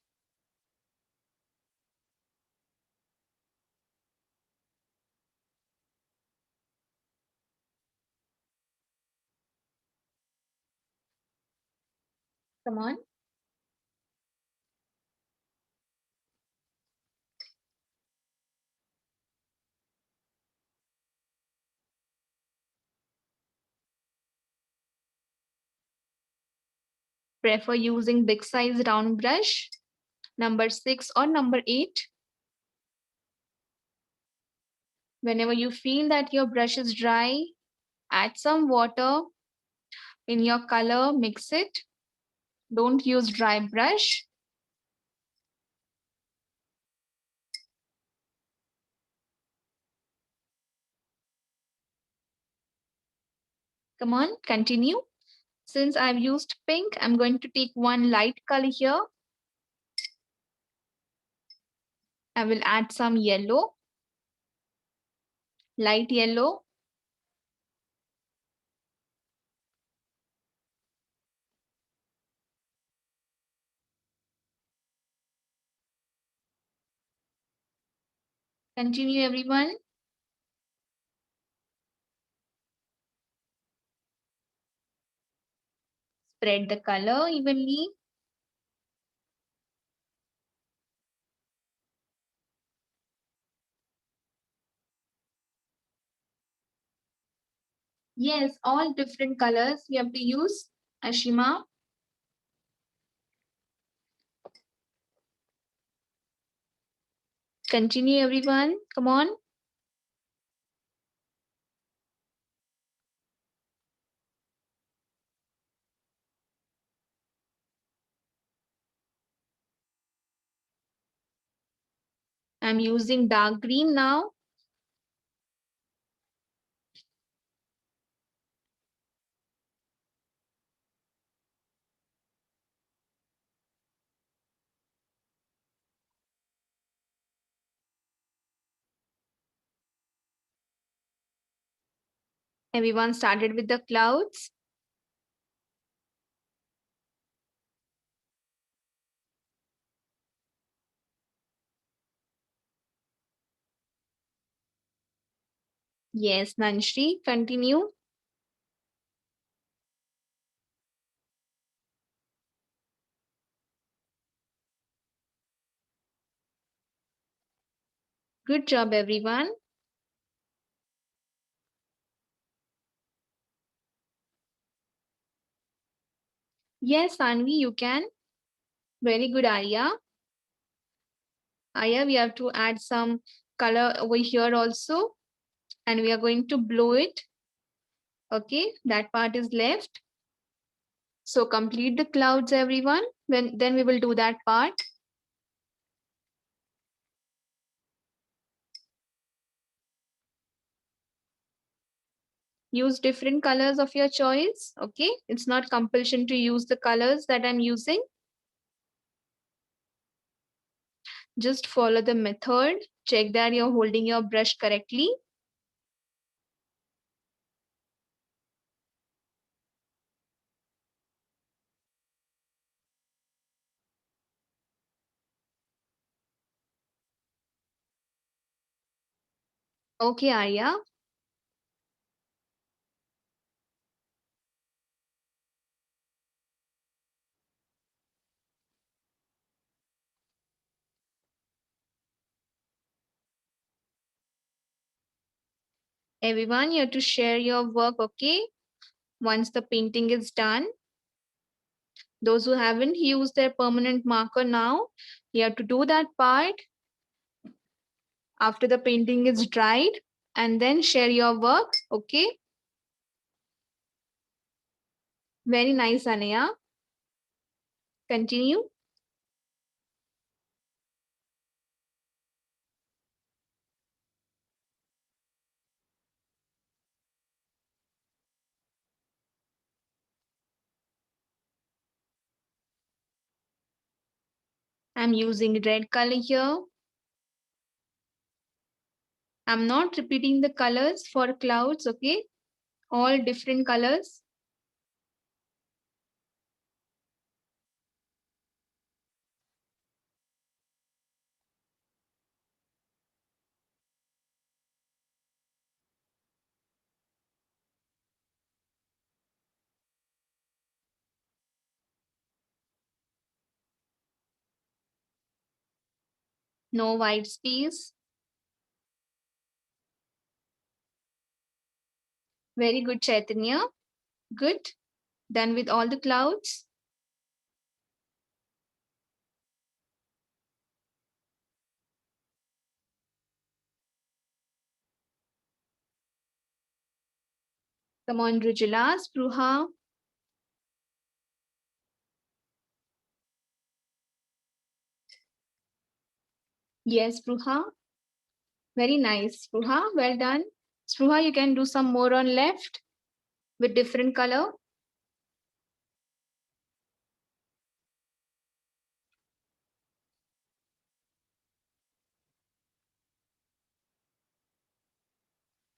[SPEAKER 1] Come on. prefer using big size round brush, number 6 or number 8. Whenever you feel that your brush is dry, add some water in your color, mix it. Don't use dry brush. Come on, continue. Since I've used pink, I'm going to take one light color here. I will add some yellow, light yellow. Continue, everyone. Spread the color evenly. Yes, all different colors we have to use, Ashima. Continue, everyone. Come on. I'm using dark green now. Everyone started with the clouds. Yes, Nanshri, continue. Good job, everyone. Yes, Anvi, you can. Very good, Arya. Arya, we have to add some color over here also. And we are going to blow it. Okay, that part is left. So complete the clouds, everyone. Then we will do that part. Use different colors of your choice. Okay, it's not compulsion to use the colors that I'm using. Just follow the method. Check that you're holding your brush correctly. Okay, Arya. Everyone, you have to share your work, okay? Once the painting is done. Those who haven't used their permanent marker now, you have to do that part after the painting is dried and then share your work, okay? Very nice, Anaya. Continue. I'm using red color here. I'm not repeating the colors for clouds, okay? All different colors. No white space. Very good, Chaitanya. Good. Done with all the clouds. Come on, Rujula, Spruha. Yes, Spruha. Very nice, Spruha. Well done. Spruha, you can do some more on left with different color.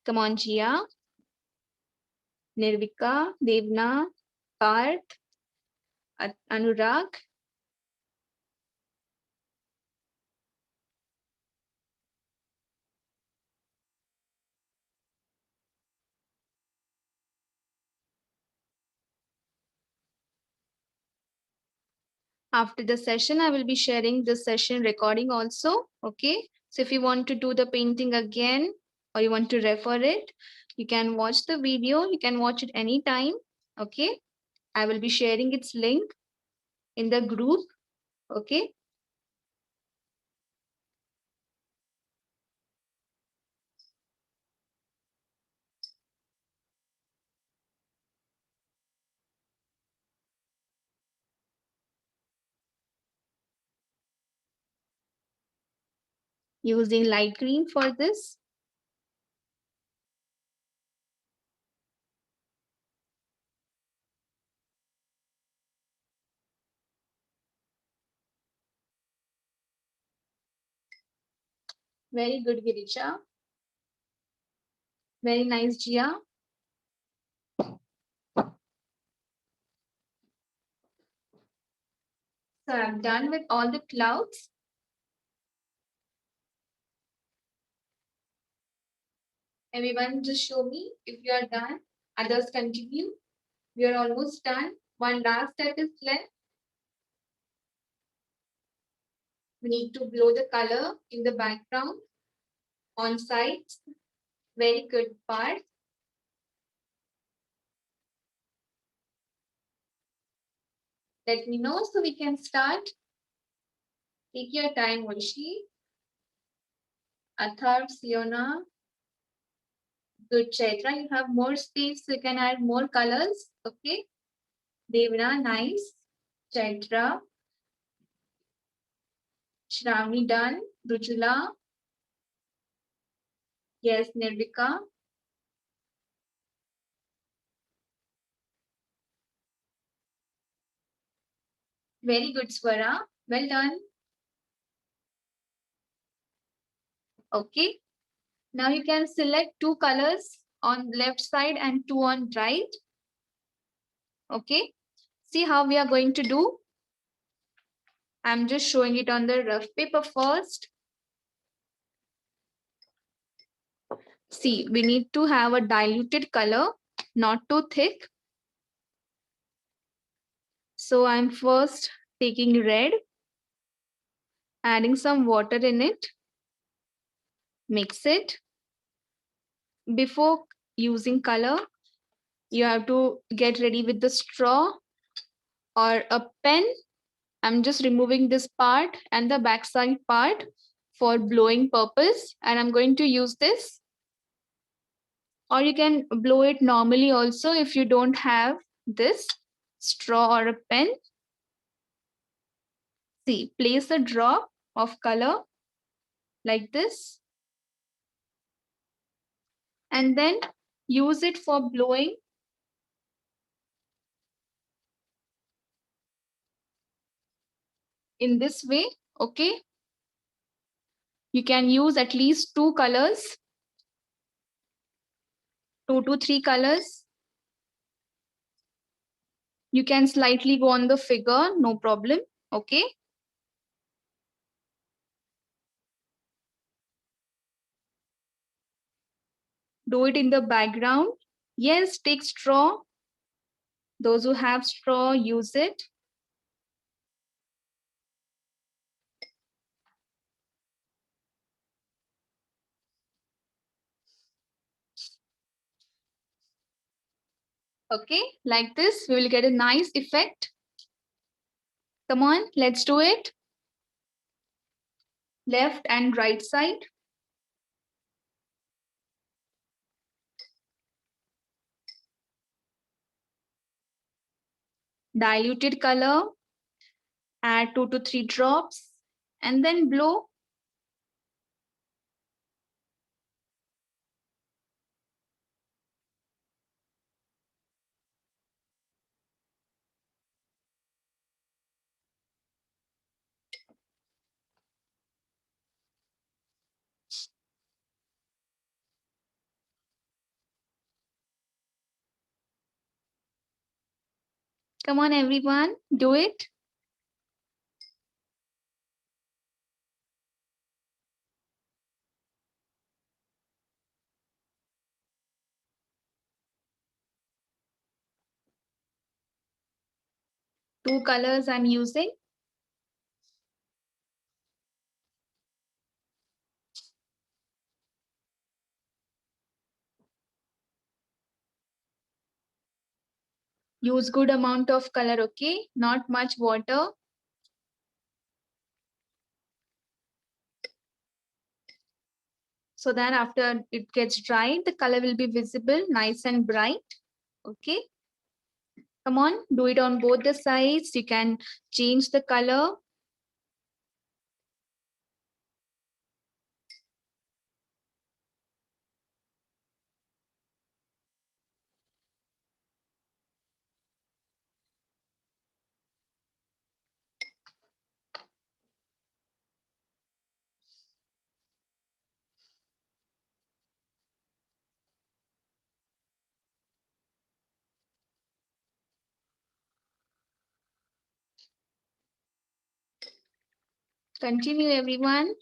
[SPEAKER 1] Come on, Jia, Nirvika, Devna, Parth, Anurag. After the session, I will be sharing this session recording also. Okay. So if you want to do the painting again or you want to refer it, you can watch the video. You can watch it anytime. Okay. I will be sharing its link in the group. Okay. Using light green for this. Very good, Girisha. Very nice, Jia. So I'm done with all the clouds. Everyone just show me if you are done. Others continue. We are almost done. One last step is left. We need to blow the color in the background on sides. Very good part. Let me know so we can start. Take your time, Rishi. Atharv, Siona. Good, Chaitra. You have more space, so you can add more colors. Okay. Devna, nice. Chaitra. Shravani, done. Rujula. Yes, Nirvika. Very good, Swara. Well done. Okay. Now you can select two colors on left side and two on right. Okay. See how we are going to do. I'm just showing it on the rough paper first. See, we need to have a diluted color, not too thick. So I'm first taking red, adding some water in it, mix it. Before using color, you have to get ready with the straw or a pen. I'm just removing this part and the backside part for blowing purpose, and I'm going to use this. Or you can blow it normally also if you don't have this straw or a pen. See, place a drop of color like this and then use it for blowing in this way. Okay. You can use at least two colors, 2 to 3 colors. You can slightly go on the figure, no problem. Okay. Do it in the background. Yes, take straw. Those who have straw, use it. Okay, like this, we will get a nice effect. Come on, let's do it. Left and right side. diluted color, add 2 to 3 drops, and then blow. Come on, everyone, do it. Two colors I'm using. Use good amount of color, okay? Not much water. So that after it gets dried, the color will be visible, nice and bright. Okay. Come on, do it on both the sides. You can change the color. Continue, everyone.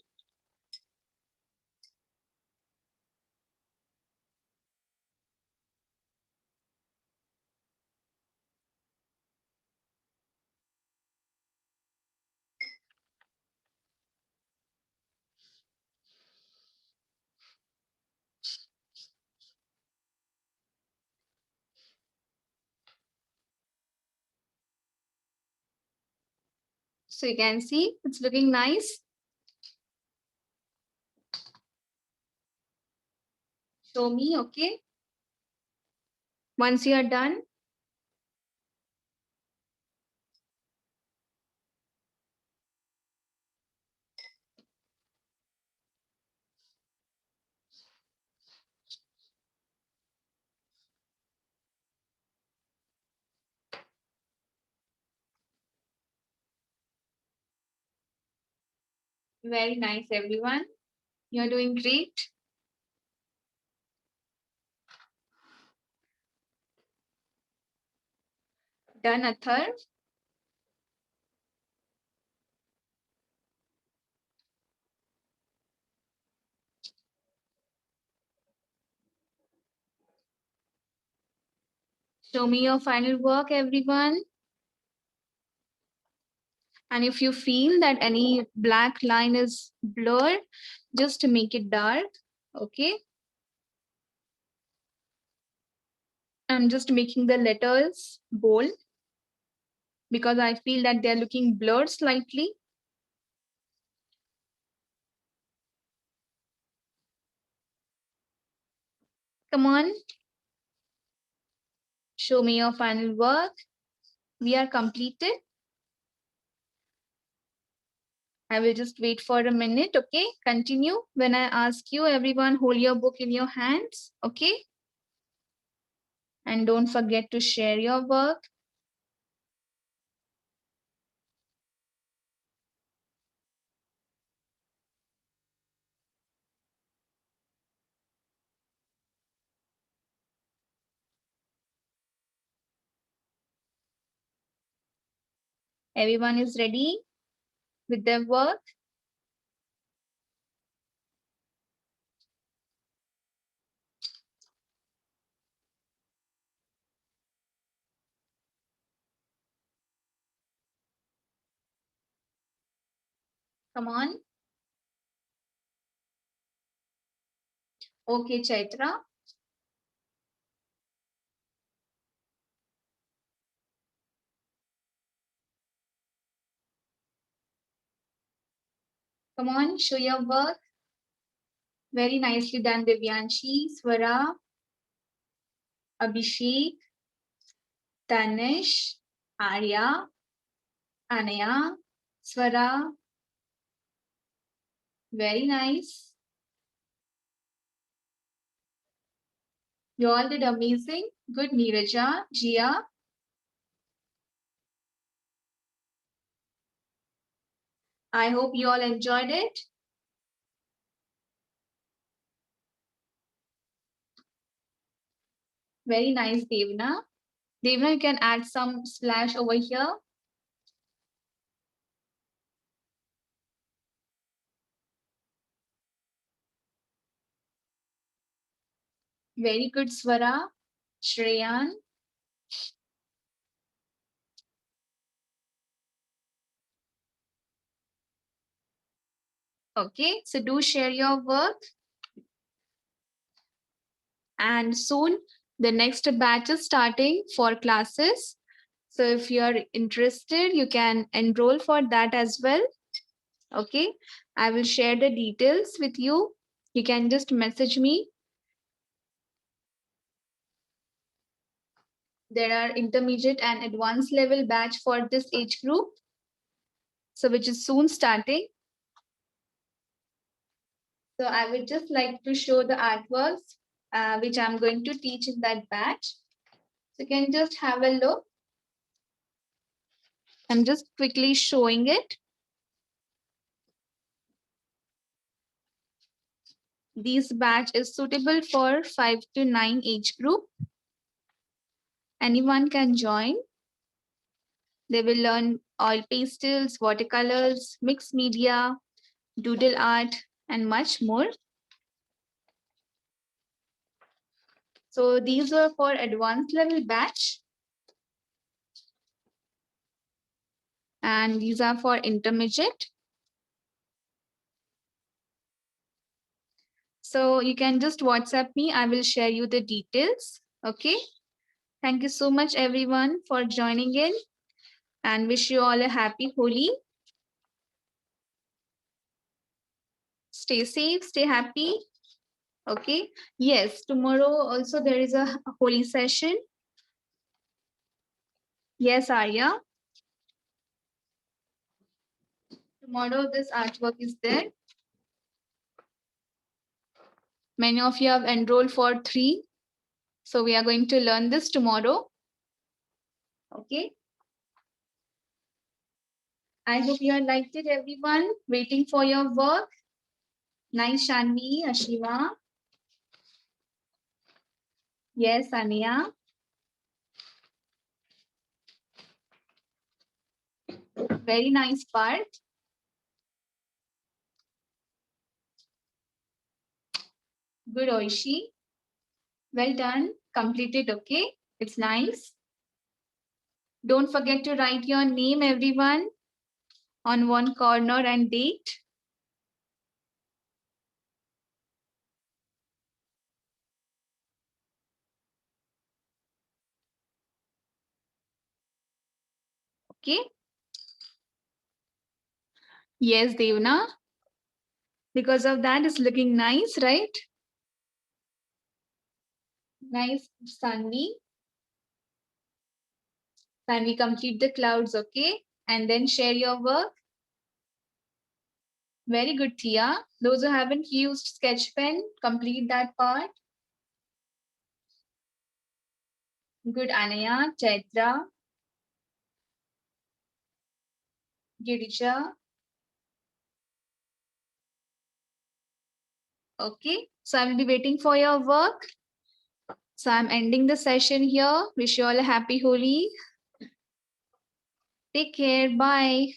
[SPEAKER 1] So you can see it's looking nice. Show me, okay? Once you are done, very nice, everyone. You're doing great. Done, Athar. Show me your final work, everyone. And if you feel that any black line is blurred, just to make it dark, okay? I'm just making the letters bold because I feel that they're looking blurred slightly. Come on. Show me your final work. We are completed. I will just wait for a minute, okay? Continue. When I ask you, everyone hold your book in your hands, okay? And don't forget to share your work. Everyone is ready with their work? Come on. Okay, Chaitra. Come on, show your work. Very nicely done, Divyanshi, Swara, Abhishek, Tanish, Arya, Anaya, Swara. Very nice. You all did amazing. Good, Neeraja, Jia. I hope you all enjoyed it. Very nice, Devna. Devna, you can add some splash over here. Very good, Swara. Shreyan. Okay, so do share your work. And soon the next batch is starting for classes. So if you are interested, you can enroll for that as well. Okay, I will share the details with you. You can just message me. There are intermediate and advanced level batch for this age group. So which is soon starting. So I would just like to show the artworks which I'm going to teach in that batch. So you can just have a look. I'm just quickly showing it. This batch is suitable for 5 to 9 age group. Anyone can join. They will learn oil pastels, watercolors, mixed media, doodle art, and much more. So these are for advanced level batch. And these are for intermediate. So you can just WhatsApp me. I will share you the details. Okay. Thank you so much, everyone, for joining in, and wish you all a happy Holi. Stay safe, stay happy. Okay. Yes, tomorrow also there is a Holi session. Yes, Arya. Tomorrow this artwork is there. Many of you have enrolled for 3. So we are going to learn this tomorrow. Okay. I hope you have liked it, everyone. Waiting for your work. Nice, Shanvi, Ashima. Yes, Ania. Very nice part. Good, Oishi. Well done. Completed, okay? It's nice. Don't forget to write your name, everyone, on one corner and date. Okay. Yes, Devna. Because of that, it's looking nice, right? Nice, Sanvi. Sanvi, complete the clouds, okay? And then share your work. Very good, Tia. Those who haven't used sketch pen, complete that part. Good, Anaya, Chaitra, Girija. Okay, so I will be waiting for your work. So I'm ending the session here. Wish you all a happy Holi. Take care. Bye.